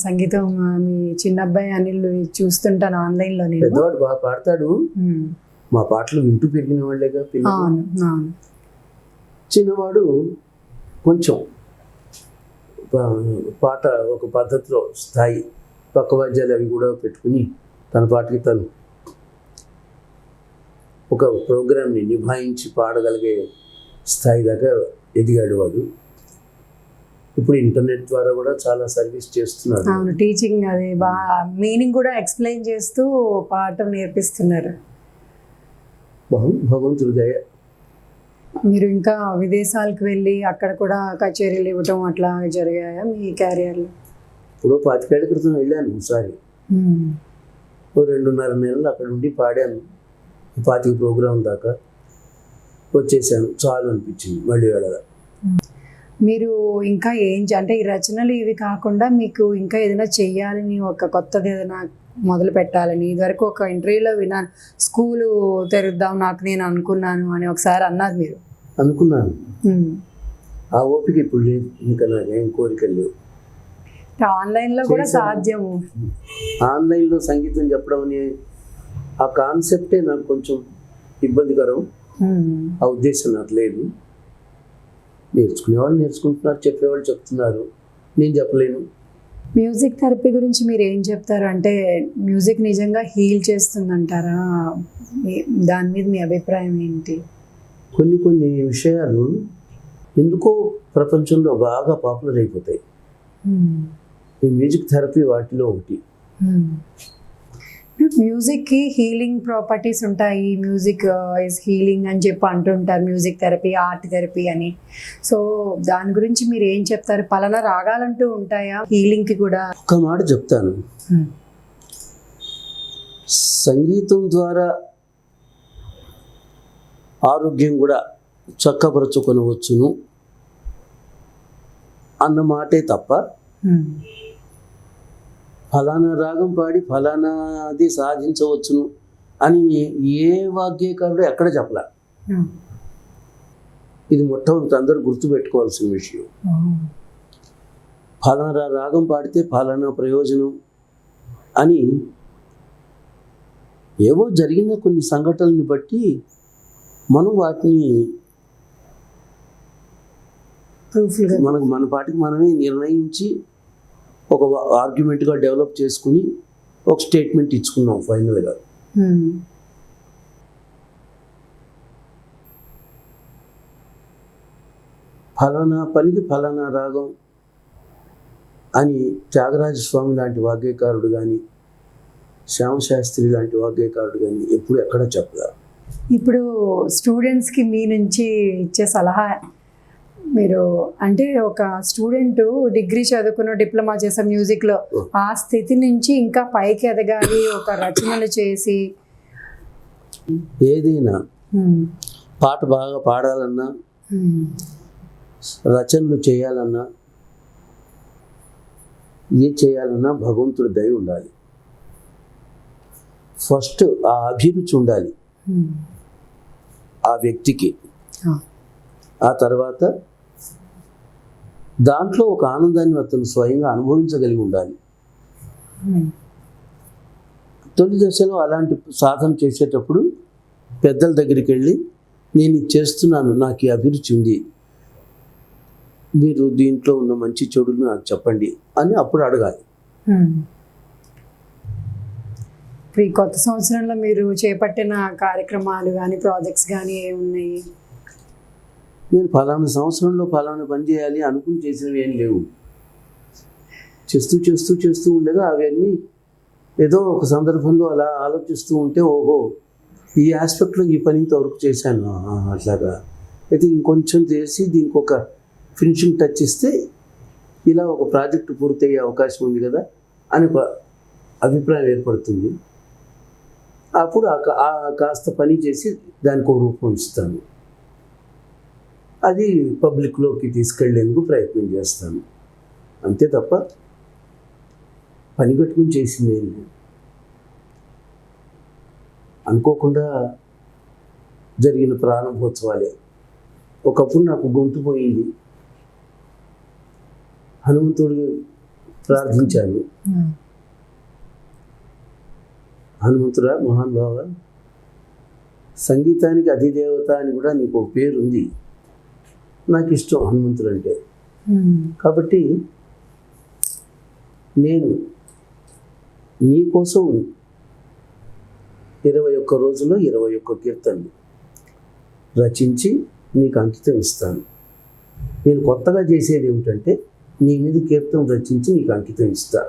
B: సంగీతం, మీ చిన్న అబ్బాయి అనిల్ చూస్తుంటాను ఆన్లైన్లో.
C: పెద్దవాడు బాగా పాడతాడు, మా పాటలు వింటూ పెరిగిన వాళ్ళేగా పిల్లలు. చిన్నవాడు కొంచెం పాట ఒక పద్ధతిలో స్థాయి, పక్క వాద్యాలు అవి కూడా పెట్టుకుని తన పాటకి తను ఒక ప్రోగ్రామ్ని నిభాయించి పాడగలిగే స్థాయి దాకా ఎదిగాడు వాడు. ఇప్పుడు ఇంటర్నెట్ ద్వారా కూడా చాలా సర్వీస్ చేస్తున్నారు.
B: అవును, టీచింగ్ అది బాగా మీనింగ్ కూడా ఎక్స్ప్లెయిన్ చేస్తూ పాఠం నేర్పిస్తున్నారు.
C: భగవంతుడి దయ.
B: మీరు ఇంకా విదేశాలకు వెళ్ళి అక్కడ కూడా కచేరీలు ఇవ్వటం అట్లా జరిగాయా మీ క్యారియర్లో?
C: ఇప్పుడు 25 ఏళ్ల క్రితం వెళ్ళాను ఒకసారి, 2.5 నెలలు అక్కడ ఉండి పాడాను. 25 ప్రోగ్రాం దాకా వచ్చేసాను, చాలు అనిపించింది మళ్ళీ వెళ్ళాలి.
B: మీరు ఇంకా అంటే ఈ రచనలు ఇవి కాకుండా మీకు ఇంకా ఏదైనా చెయ్యాలని, ఒక కొత్తది ఏదైనా మొదలు పెట్టాలని ఇదివరకు ఒక ఇంటర్వ్యూలో విన్నాను, స్కూలు తెరుద్దాం నాకు నేను అనుకున్నాను అని ఒకసారి అన్నారు మీరు.
C: అనుకున్నాను, ఆ ఓపిక ఇప్పుడు లేదు, ఇంకా నాకేం కోరికలు లేవు.
B: ఆన్లైన్లో కూడా సాధ్యము.
C: ఆన్లైన్లో సంగీతం చెప్పడం అనే ఆ కాన్సెప్టే నాకు కొంచెం ఇబ్బందికరం. ఆ ఉద్దేశం నాకు లేదు. నేర్చుకునేవాళ్ళు నేర్చుకుంటున్నారు, చెప్పేవాళ్ళు చెప్తున్నారు, నేను చెప్పలేను.
B: మ్యూజిక్ థెరపీ గురించి మీరు ఏం చెప్తారు? అంటే మ్యూజిక్ నిజంగా హీల్ చేస్తుందంటారా? దాని మీద మీ అభిప్రాయం ఏంటి?
C: కొన్ని విషయాలు ఎందుకో ప్రపంచంలో బాగా పాపులర్ అయిపోతాయి. ఈ మ్యూజిక్ థెరపీ వాటిలో ఒకటి.
B: మ్యూజిక్కి హీలింగ్ ప్రాపర్టీస్ ఉంటాయి, మ్యూజిక్ ఈజ్ హీలింగ్ అని చెప్పి అంటుంటారు, మ్యూజిక్ థెరపీ, ఆర్ట్ థెరపీ అని. సో దాని గురించి మీరు ఏం చెప్తారు? పలానా రాగాలంటూ ఉంటాయా హీలింగ్కి కూడా?
C: ఒక మాట చెప్తాను, సంగీతం ద్వారా ఆరోగ్యం కూడా చక్కపరుచుకొనవచ్చును అన్న మాటే తప్ప ఫలానా రాగం పాడి ఫలానాది సాధించవచ్చును అని ఏ వాగ్గేయకారుడు ఎక్కడ చెప్పలే. ఇది మొట్టమొదటి అందరూ గుర్తుపెట్టుకోవాల్సిన విషయం. ఫలానా రాగం పాడితే ఫలానా ప్రయోజనం అని ఏవో జరిగిన కొన్ని సంఘటనల్ని బట్టి మనం వాటిని మన పాటికి మనమే నిర్ణయించి ఒక ఆర్గ్యుమెంట్గా డెవలప్ చేసుకుని ఒక స్టేట్మెంట్ ఇచ్చుకున్నాం ఫైనల్గా. ఫలానా పనికి ఫలానా రాగం అని త్యాగరాజస్వామి లాంటి వాగ్గేయకారుడు కానీ, శ్యామశాస్త్రి లాంటి వాగ్గేయకారుడు కానీ ఎప్పుడు ఎక్కడ చెప్పలేదు.
B: ఇప్పుడు స్టూడెంట్స్కి మీ నుంచి ఇచ్చే సలహా, మీరు అంటే ఒక స్టూడెంట్ డిగ్రీ చదువుకున్న డిప్లొమా చేసే మ్యూజిక్లో ఆ స్థితి నుంచి ఇంకా పైకి ఎదగాలి, ఒక రచనలు చేసి
C: ఏదైనా పాట బాగా పాడాలన్నా, రచనలు చేయాలన్నా, ఏ చేయాలన్నా భగవంతుడి దయ ఉండాలి. ఫస్ట్ ఆ అభిరుచి ఉండాలి ఆ వ్యక్తికి. ఆ తర్వాత దాంట్లో ఒక ఆనందాన్ని అతను స్వయంగా అనుభవించగలిగి ఉండాలి. తొలి దశలో అలాంటి సాధన చేసేటప్పుడు పెద్దల దగ్గరికి వెళ్ళి, నేను ఇది చేస్తున్నాను, నాకు ఈ అభిరుచి ఉంది, మీరు దీంట్లో ఉన్న మంచి చెడులు నాకు చెప్పండి అని అప్పుడు అడగాలి.
B: ఇప్పుడు ఈ కొత్త సంవత్సరంలో మీరు చేపట్టిన కార్యక్రమాలు కానీ ప్రాజెక్ట్స్ కానీ ఏమున్నాయి?
C: నేను ఫలానా సంవత్సరంలో ఫలానా పని చేయాలి అనుకుని చేసినవి ఏం లేవు. చేస్తూ ఉండగా అవన్నీ ఏదో ఒక సందర్భంలో అలా ఆలోచిస్తూ ఉంటే, ఓహో ఈ ఆస్పెక్ట్లో ఈ పని ఇంతవరకు చేశాను, అట్లాగా అయితే ఇంకొంచెం చేసి దీనికి ఒక ఫినిషింగ్ టచ్ ఇస్తే ఇలా ఒక ప్రాజెక్టు పూర్తయ్యే అవకాశం ఉంది కదా అని ఒక అభిప్రాయం ఏర్పడుతుంది. అప్పుడు ఆ కాస్త పని చేసి దానికి ఒక రూపం ఇస్తాను, అది పబ్లిక్లోకి తీసుకెళ్లేందుకు ప్రయత్నం చేస్తాను. అంతే తప్ప పని కట్టుకుని చేసింది అనుకోకుండా జరిగిన ప్రారంభోత్సవాలే. ఒకప్పుడు నాకు గొంతు పోయింది, హనుమంతుడిని ప్రార్థించాను, హనుమంతుడా మహానుభావ, సంగీతానికి అధిదేవత అని కూడా నీకు ఒక పేరు ఉంది, నాకు ఇష్టం హనుమంతుడు అంటే, కాబట్టి నేను నీకోసం 21 రోజుల్లో 21 కీర్తనలు రచించి నీకు అంకితం ఇస్తాను. నేను కొత్తగా చేసేది ఏమిటంటే నీ మీద కీర్తన రచించి నీకు అంకితం ఇస్తా,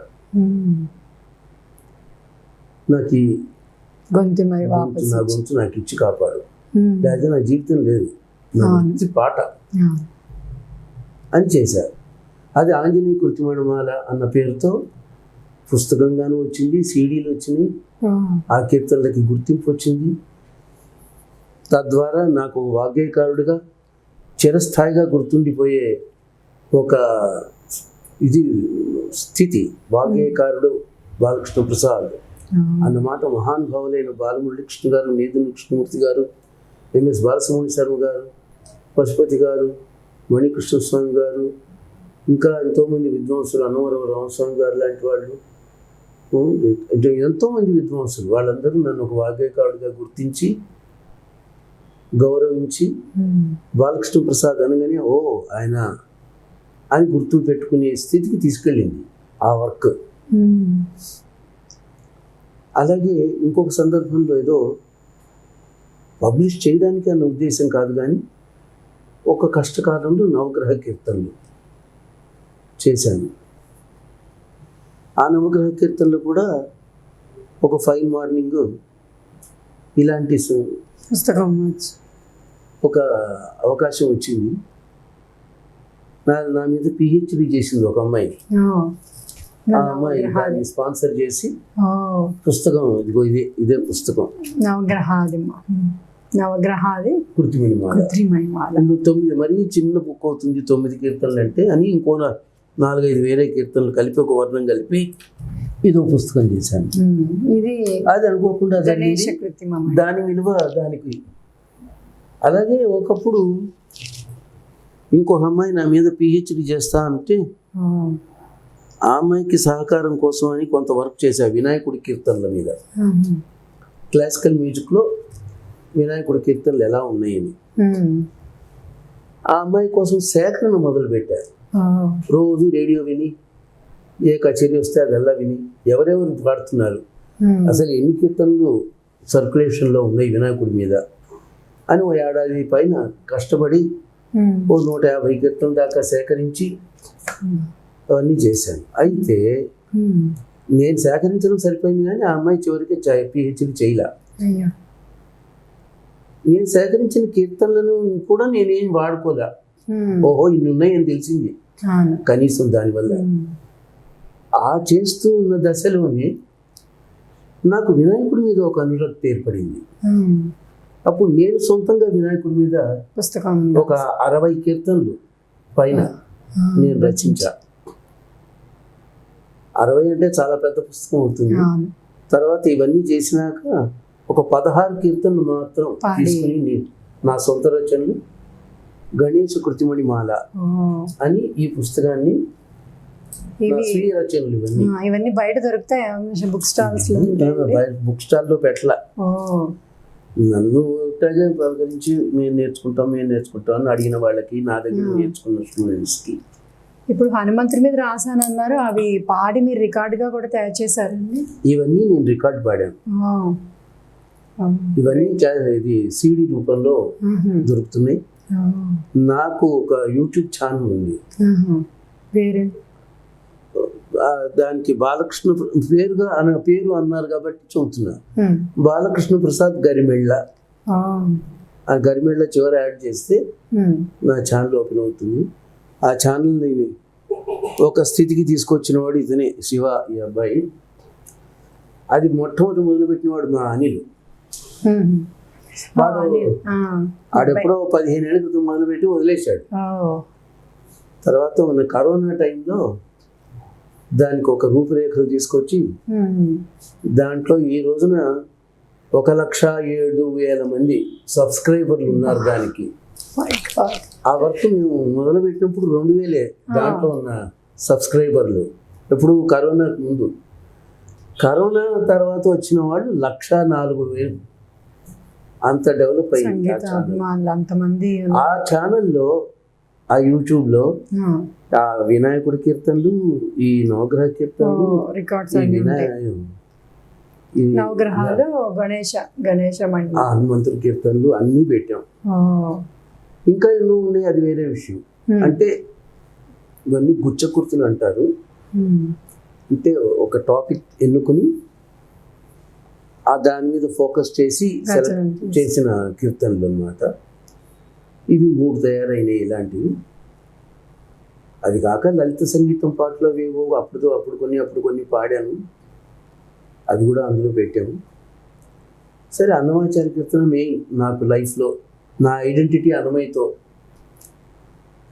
C: నాకు ఈ
B: గొంతు మరి
C: గొంతు,
B: వాపస్
C: నా గొంతు నాకు ఇచ్చి కాపాడు, లేదా నా జీవితం లేదు, నా వృత్తి పాట అని చేశారు. అది ఆంజనేయ కృతిమణిమాల అన్న పేరుతో పుస్తకంగాను వచ్చింది, సీడీలు వచ్చినాయి, ఆ కీర్తనలకి గుర్తింపు వచ్చింది. తద్వారా నాకు వాగ్గేయకారుడిగా చిరస్థాయిగా గుర్తుండిపోయే ఒక ఇది స్థితి. వాగ్గేయకారుడు బాలకృష్ణ ప్రసాద్ అన్నమాట మహానుభావులైన బాలమురళీకృష్ణ గారు, నేదుని కృష్ణమూర్తి గారు, ఎంఎస్ బాలసుబ్రహ్మణ్య శర్మ గారు, పశుపతి గారు, మణికృష్ణస్వామి గారు, ఇంకా ఎంతోమంది విద్వాంసులు, అన్నవరం రామస్వామి గారు లాంటి వాళ్ళు, ఎంతోమంది విద్వాంసులు, వాళ్ళందరూ నన్ను ఒక వాగ్గేయకారుడిగా గుర్తించి గౌరవించి బాలకృష్ణ ప్రసాద్ అనగానే ఓ ఆయన అని గుర్తు పెట్టుకునే స్థితికి తీసుకెళ్ళింది ఆ వర్క్. అలాగే ఇంకొక సందర్భంలో ఏదో పబ్లిష్ చేయడానికి అన్న ఉద్దేశం కాదు, కానీ ఒక కష్టకాలంలో నవగ్రహ కీర్తనలు చేశాను. ఆ నవగ్రహ కీర్తనలు కూడా ఒక ఫైన్ మార్నింగ్ ఇలాంటి
B: పుస్తకం
C: ఒక అవకాశం వచ్చింది. నా మీద పిహెచ్డి చేసింది ఒక అమ్మాయి. ఆ అమ్మాయి దాన్ని స్పాన్సర్ చేసి పుస్తకం, ఇదిగో ఇదే పుస్తకం,
B: నవగ్రహాది
C: కృతిమణిమాల. ఇందులో 9 మరీ చిన్న బుక్ అవుతుంది, 9 కీర్తనలు అంటే అని ఇంకో 4-5 వేరే కీర్తనలు కలిపి ఒక వర్ణం కలిపి ఇదో పుస్తకం చేశాను.
B: ఇది
C: అది అనుకోకుండా దాని విలువ దానికి. అలాగే ఒకప్పుడు ఇంకొక అమ్మాయి నా మీద పిహెచ్డి చేస్తా అంటే ఆ అమ్మాయికి సహకారం కోసం అని కొంత వర్క్ చేశా వినాయకుడి కీర్తనల మీద. క్లాసికల్ మ్యూజిక్లో వినాయకుడి కీర్తనలు ఎలా ఉన్నాయని ఆ అమ్మాయి కోసం సేకరణ మొదలుపెట్టారు. రోజు రేడియో విని, ఏ కచేరీ వస్తే అదల్లా విని, ఎవరెవరు పాడుతున్నారు, అసలు ఎన్ని కీర్తనలు సర్క్యులేషన్లో ఉన్నాయి వినాయకుడి మీద అని ఓ ఏడాది పైన కష్టపడి ఓ 150 కీర్తనల దాకా సేకరించి అవన్నీ చేశాను. అయితే నేను సేకరించడం సరిపోయింది, కానీ ఆ అమ్మాయి చివరికి పిహెచ్డి చేయలే. నేను సేకరించిన కీర్తనలను కూడా నేనేం వాడుకోలే. ఓహో ఇన్ని ఉన్నాయని తెలిసింది కనీసం దానివల్ల. ఆ చేస్తూ ఉన్న దశలోనే నాకు వినాయకుడి మీద ఒక అనురక్తి ఏర్పడింది. అప్పుడు నేను సొంతంగా వినాయకుడి మీద
B: పుస్తకం
C: ఒక 60 కీర్తనలు పైన నేను రచించా. 60 అంటే చాలా పెద్ద పుస్తకం అవుతుంది. తర్వాత ఇవన్నీ చేసినాక ఒక 16 కీర్తనలు మాత్రం తీసుకుని నా సొంత రచనలు గణేశ కృతిమణిమాల అని ఈ పుస్తకాన్ని, స్వీయ రచనలు
B: ఇవన్నీ బయట దొరుకుతాయి బుక్ స్టాల్స్ లో.
C: బుక్ స్టాల్లో పెట్టలా. నన్ను పలకరించి మేము నేర్చుకుంటాం అని అడిగిన వాళ్ళకి, నా దగ్గర నేర్చుకున్న స్టూడెంట్స్కి.
B: ఇప్పుడు హనుమంతుడి మీద రాశానన్నారు, అవి పాడి మీరు రికార్డుగా కూడా తయారు చేశారండి?
C: ఇవన్నీ నేను రికార్డు పాడాను. ఇవన్నీ ఇది సీడీ రూపంలో దొరుకుతున్నాయి. నాకు ఒక యూట్యూబ్ ఛానల్ ఉంది, దానికి బాలకృష్ణ పేరుగా పేరు అన్నారు కాబట్టి చెబుతున్నా. బాలకృష్ణ ప్రసాద్ గరిమెళ్ళ. ఆ గరిమెళ్ళ చివర యాడ్ చేస్తే నా ఛానల్ ఓపెన్ అవుతుంది. ఆ ఛానల్ని ఒక స్థితికి తీసుకొచ్చిన వాడు ఇతనే, శివ ఈ అబ్బాయి. అది మొట్టమొదటి మొదలుపెట్టినవాడు మా అనిల్. ఆడెప్పుడో 15 ఏళ్ళ క్రితం మొదలుపెట్టి వదిలేశాడు. తర్వాత మన కరోనా టైంలో దానికి ఒక రూపురేఖలు తీసుకొచ్చి దాంట్లో ఈ రోజున 1,07,000 మంది సబ్స్క్రైబర్లు ఉన్నారు దానికి. ఆ వర్క్ మేము మొదలుపెట్టినప్పుడు 2,000 దాంట్లో ఉన్న సబ్స్క్రైబర్లు. ఎప్పుడు కరోనాకు ముందు. కరోనా తర్వాత వచ్చిన వాళ్ళు 1,04,000. అంత డెవలప్ అయింది ఆ ఛానల్లో. ఆ యూట్యూబ్లో ఆ వినాయకుడి కీర్తనలు, ఈ నవగ్రహ కీర్తనలు, హనుమంతుడి కీర్తనలు అన్నీ పెట్టాం. ఇంకా ఎన్నో ఉన్నాయి, అది వేరే విషయం. అంటే ఇవన్నీ గుచ్చకుర్తులు అంటారు. అంటే ఒక టాపిక్ ఎన్నుకుని దాని మీద ఫోకస్ చేసి సెలెక్ట్ చేసిన కీర్తనలు అన్నమాట. ఇవి 3 తయారైనవి ఇలాంటివి. అది కాక లలిత సంగీతం పాటలు అవేవో అప్పుడు కొన్ని పాడాను, అది కూడా అందులో పెట్టాము. సరే, అన్నమాచార్య కీర్తన మెయిన్ నాకు లైఫ్లో, నా ఐడెంటిటీ అన్నమయ్యతో.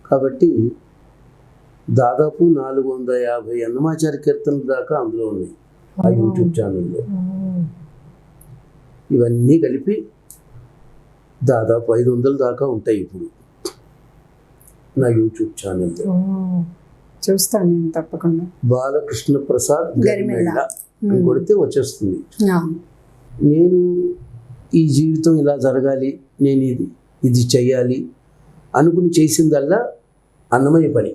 C: కాబట్టి దాదాపు 450 అన్నమాచార్య కీర్తనలు దాకా అందులో ఉన్నాయి ఆ యూట్యూబ్ ఛానల్లో. ఇవన్నీ కలిపి దాదాపు 500 దాకా ఉంటాయి ఇప్పుడు నా యూట్యూబ్ ఛానల్లో.
B: చూస్తాను నేను తప్పకుండా.
C: బాలకృష్ణ ప్రసాద్ గరిమెళ్ళ అని కొడితే వచ్చేస్తుంది. నేను ఈ జీవితం ఇలా జరగాలి, నేను ఇది చెయ్యాలి అనుకుని చేసిందల్లా అన్నమయ్య పని,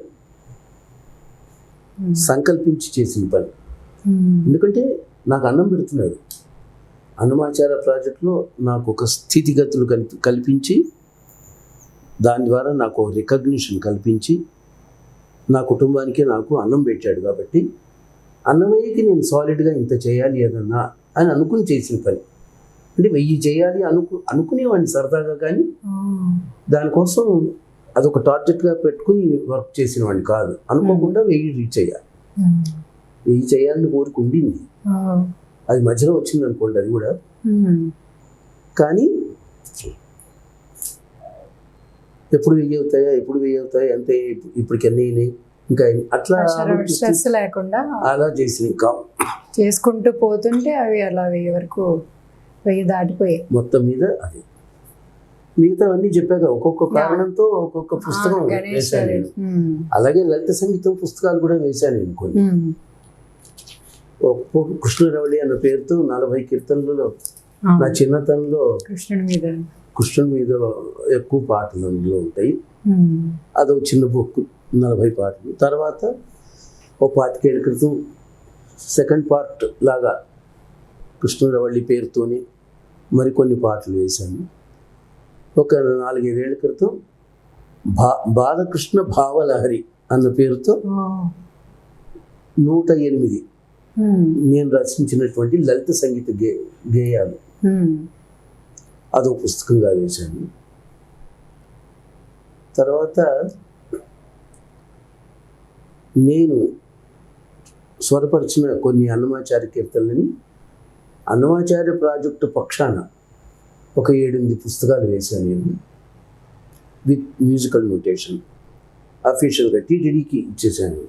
C: సంకల్పించి చేసిన పని. ఎందుకంటే నాకు అన్నం పెడుతున్నాడు. అన్నమాచార్య ప్రాజెక్టులో నాకు ఒక స్థితిగతులు కల్పించి, దాని ద్వారా నాకు రికగ్నిషన్ కల్పించి, నా కుటుంబానికి నాకు అన్నం పెట్టాడు. కాబట్టి అన్నమయ్యకి నేను సాలిడ్గా ఇంత చేయాలి ఏదన్నా అని అనుకుని చేసిన పని. అంటే 1000 చేయాలి అనుకునేవాడిని సరదాగా, కానీ దానికోసం అదొక టార్గెట్గా పెట్టుకుని వర్క్ చేసిన వాడిని కాదు. అనుకోకుండా 1000 రీచ్ అయ్యాలి, 1000 చేయాలని కోరిక ఉండింది. అది మధ్యలో వచ్చింది అనుకోండి, అది కూడా. కానీ ఎప్పుడు 1000 అవుతాయి అంతే, ఇప్పటికి ఎన్ని అయినాయి, ఇంకా అట్లా
B: స్ట్రెస్ లేకుండా
C: అలా చేసి
B: చేసుకుంటూ పోతుంటే అవి అలా 1000 వరకు 1000 దాటిపోయాయి
C: మొత్తం మీద. అది మిగతా అన్నీ చెప్పాక ఒక్కొక్క కారణంతో ఒక్కొక్క పుస్తకం వేశాను నేను. అలాగే లలిత సంగీతం పుస్తకాలు కూడా వేశాను నేను కొన్ని. కృష్ణరవళి అన్న పేరుతో 40 కీర్తనలలో నా చిన్నతనంలో కృష్ణుడి మీద ఎక్కువ పాటలు అందులో ఉంటాయి. అదొక చిన్న బుక్, 40 పాటలు. తర్వాత 25 ఏళ్ల క్రితం సెకండ్ పార్ట్ లాగా కృష్ణరవళి పేరుతోని మరికొన్ని పాటలు వేశాను. ఒక 4-5 ఏళ్ల క్రితం బాలకృష్ణ భావలహరి అన్న పేరుతో 108 నేను రచించినటువంటి లలిత సంగీత గేయాలు, అదో పుస్తకంగా వేశాను. తర్వాత నేను స్వరపరిచిన కొన్ని అన్నమాచార్య కీర్తనలని అన్నమాచార్య ప్రాజెక్టు పక్షాన ఒక 7-8 పుస్తకాలు వేశాను నేను, విత్ మ్యూజికల్ నోటేషన్. అఫీషియల్గా టీటీడీకి ఇచ్చేసాను.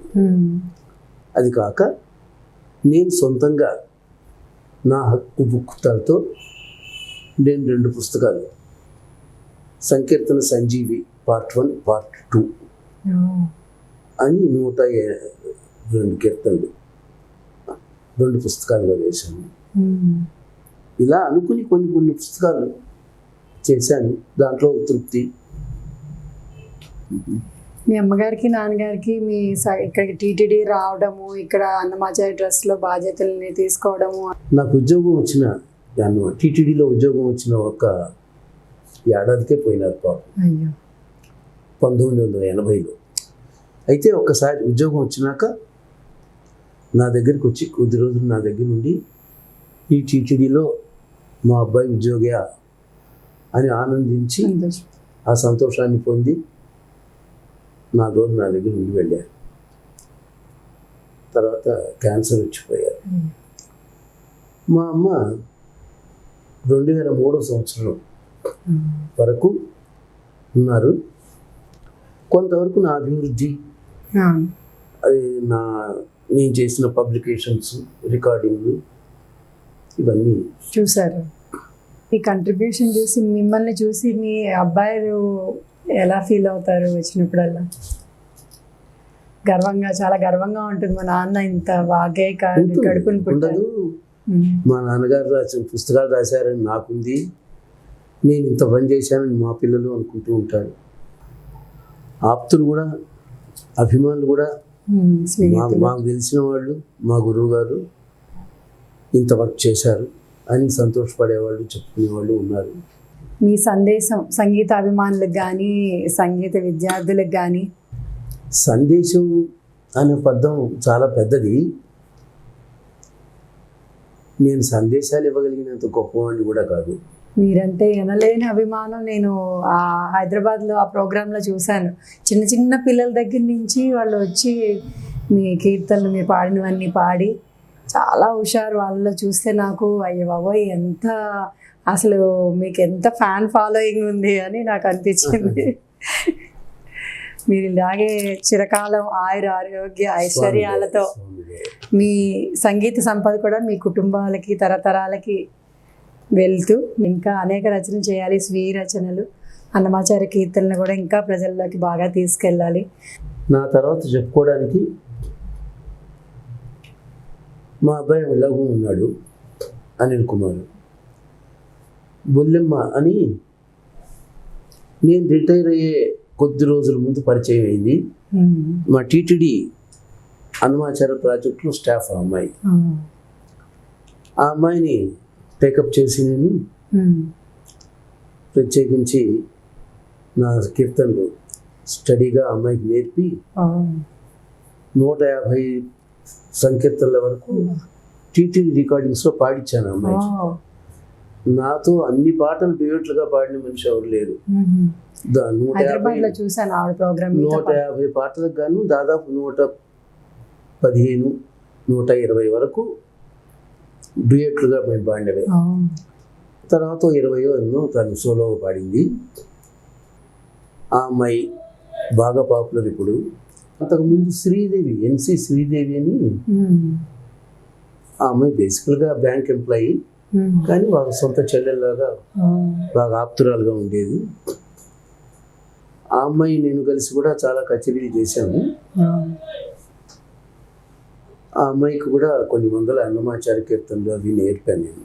C: అది కాక నేను సొంతంగా నా హక్కు బుక్కులతో నేను 2 పుస్తకాలు, సంకీర్తన సంజీవి పార్ట్ 1 పార్ట్ 2 అని 102 కీర్తనలు 2 పుస్తకాలుగా వేశాను. ఇలా అనుకుని కొన్ని పుస్తకాలు చేశాను. దాంట్లో తృప్తి.
B: మీ అమ్మగారికి నాన్నగారికి మీ ఇక్కడికి టీటీడీ రావడము, ఇక్కడ అన్నమాచార్య ట్రస్ట్లో బాధ్యతల్ని తీసుకోవడము.
C: నాకు ఉద్యోగం వచ్చిన టీటీడీలో ఉద్యోగం వచ్చిన ఒక ఏడాదికే పోయినారు పాపం, 1980లో. అయితే ఒక్కసారి ఉద్యోగం వచ్చినాక నా దగ్గరికి వచ్చి కొద్ది రోజులు నా దగ్గర ఉండి, ఈ టీటీడీలో మా అబ్బాయి ఉద్యోగయా అని ఆనందించి ఆ సంతోషాన్ని పొంది 4 రోజులు నా దగ్గర ఉండి వెళ్ళారు. తర్వాత క్యాన్సర్ వచ్చిపోయారు. మా అమ్మ 2003 సంవత్సరం వరకు ఉన్నారు. కొంతవరకు నా అభివృద్ధి, అది నేను చేసిన పబ్లికేషన్స్, రికార్డింగ్లు ఇవన్నీ
B: చూసారు. ఈ కంట్రిబ్యూషన్ చూసి, మిమ్మల్ని చూసి మీ అబ్బాయిలు ఎలా ఫీల్ అవుతారు వచ్చినప్పుడల్లా? గర్వంగా, చాలా గర్వంగా ఉంటుంది. మా నాన్న ఇంత బాగా గడుపుని
C: ఉండదు, మా నాన్నగారు రాసిన పుస్తకాలు రాశారని నాకుంది, నేను ఇంత పని చేశానని మా పిల్లలు అనుకుంటూ ఉంటారు. ఆప్తులు కూడా, అభిమానులు కూడా, మాకు తెలిసిన వాళ్ళు, మా గురువు గారు ఇంత వర్క్ చేశారు అని సంతోషపడేవాళ్ళు, చెప్పుకునేవాళ్ళు ఉన్నారు.
B: మీ సందేశం సంగీత అభిమానులకు కానీ, సంగీత విద్యార్థులకు కానీ?
C: సందేశం అనే పదం చాలా పెద్దది. నేను సందేశాలు ఇవ్వగలిగినంత గొప్పవాడిని కూడా కాదు.
B: మీరంటే ఎనలేని అభిమానం. నేను ఆ హైదరాబాద్లో ఆ ప్రోగ్రాంలో చూశాను. చిన్న చిన్న పిల్లల దగ్గర నుంచి వాళ్ళు వచ్చి మీ కీర్తనలు మీరు పాడినవన్నీ పాడి చాలా హుషారు. వాళ్ళలో చూస్తే నాకు అయ్యో బాబోయ్ ఎంత అసలు మీకు ఎంత ఫ్యాన్ ఫాలోయింగ్ ఉంది అని నాకు అనిపించింది. మీరు ఇలాగే చిరకాలం ఆయుర ఆరోగ్య ఐశ్వర్యాలతో మీ సంగీత సంపద కూడా మీ కుటుంబాలకి తరతరాలకి వెళ్తూ ఇంకా అనేక రచనలు చేయాలి. స్వీయ రచనలు, అన్నమాచార్య కీర్తనలు కూడా ఇంకా ప్రజల్లోకి బాగా తీసుకెళ్ళాలి.
C: నా తర్వాత చెప్పుకోవడానికి మా అబ్బాయి లఘు ఉన్నాడు, అనిల్ కుమార్. బొల్లెమ్మ అని నేను రిటైర్ అయ్యే కొద్ది రోజుల ముందు పరిచయం అయింది. మా టీటీడీ అన్నమాచార్య ప్రాజెక్టులో స్టాఫ్ ఆ అమ్మాయి. ఆ అమ్మాయిని టేకప్ చేసి నేను ప్రత్యేకించి నా కీర్తనలు స్టడీగా అమ్మాయికి నేర్పి 150 సంకీర్తనల వరకు టీటీడీ రికార్డింగ్స్లో పాడించాను అమ్మాయికి. నాతో అన్ని పాటలు డ్యూయెట్లుగా పాడిన మనిషి ఎవరు లేరు. 150 పాటలకు గాను దాదాపు 115, 120 వరకు డ్యూయెట్లుగా మేము పాడినవే. తర్వాత 20 ఎన్నో తను సోలోగా పాడింది. ఆ అమ్మాయి బాగా పాపులర్ ఇప్పుడు. అంతకుముందు శ్రీదేవి, ఎన్సి శ్రీదేవి అని, ఆ అమ్మాయి బేసికల్గా బ్యాంక్ ఎంప్లాయీ, కానీ వాళ్ళ సొంత చెల్లెల్లాగా బాగా ఆప్తురాలుగా ఉండేది. ఆ అమ్మాయి నేను కలిసి కూడా చాలా కచేరీలు చేశాము. ఆ అమ్మాయికి కూడా కొన్ని వందల అన్నమాచార్య కీర్తనలు అవి నేర్పాను నేను.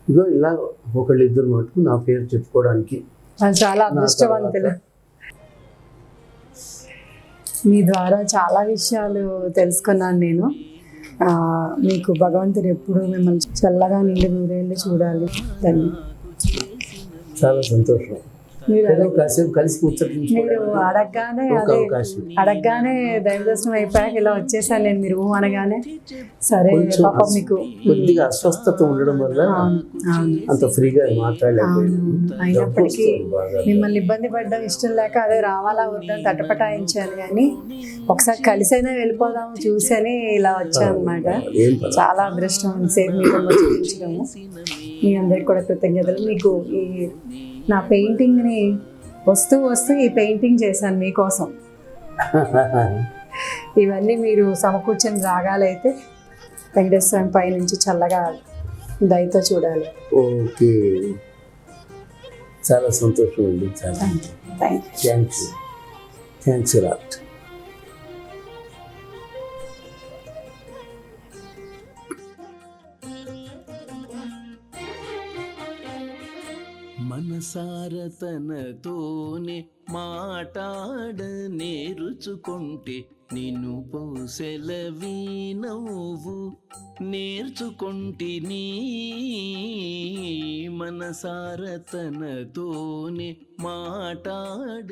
C: ఇగో ఇలా ఒకళ్ళిద్దరు మటుకు నా పేరు చెప్పుకోవడానికి
B: చాలా అదృష్టవంతులు. మీ ద్వారా చాలా విషయాలు తెలుసుకున్నాను నేను. మీకు భగవంతుడు ఎప్పుడు మిమ్మల్ని చల్లగా నిండి నూరేళ్ళు చూడాలి.
C: చాలా సంతోషం. కాసేపు కలిసి
B: మీరు అడగగానే దైవ దర్శనం అయిపోయాక ఇలా వచ్చేసాను నేను. మీరు అనగానే సరే పాపం మీకు
C: కొద్దిగా అస్వస్థత ఉండడం వల్ల అంత ఫ్రీగా మాట్లాడలేకపోయాను.
B: అయినప్పటికీ మిమ్మల్ని ఇబ్బంది పడ్డం ఇష్టం లేక అదే రావాలా వద్దని తటపటాయించాను. కానీ ఒకసారి కలిసైనా వెళ్ళిపోదాము చూసని ఇలా వచ్చాను అనమాట. చాలా అదృష్టం సేపు మీకు చూపించడము. మీ అందరికి కూడా కృతజ్ఞతలు. మీకు ఈ నా పెయింటింగ్ని వస్తూ ఈ పెయింటింగ్ చేశాను మీకోసం. ఇవన్నీ మీరు సమకూర్చిన రాగాలైతే వెంకటేశ్వర స్వామి పై నుంచి చల్లగా దయతో చూడాలి.
C: ఓకే, చాలా సంతోషం అండి. చాలా థ్యాంక్స్ లాట్.
D: మనసార తనతోనే మాటాడ నేర్చుకుంటే నిన్ను పోసెలవి నవ్వు నేర్చుకుంటిని. మనసార తనతోనే మాటాడ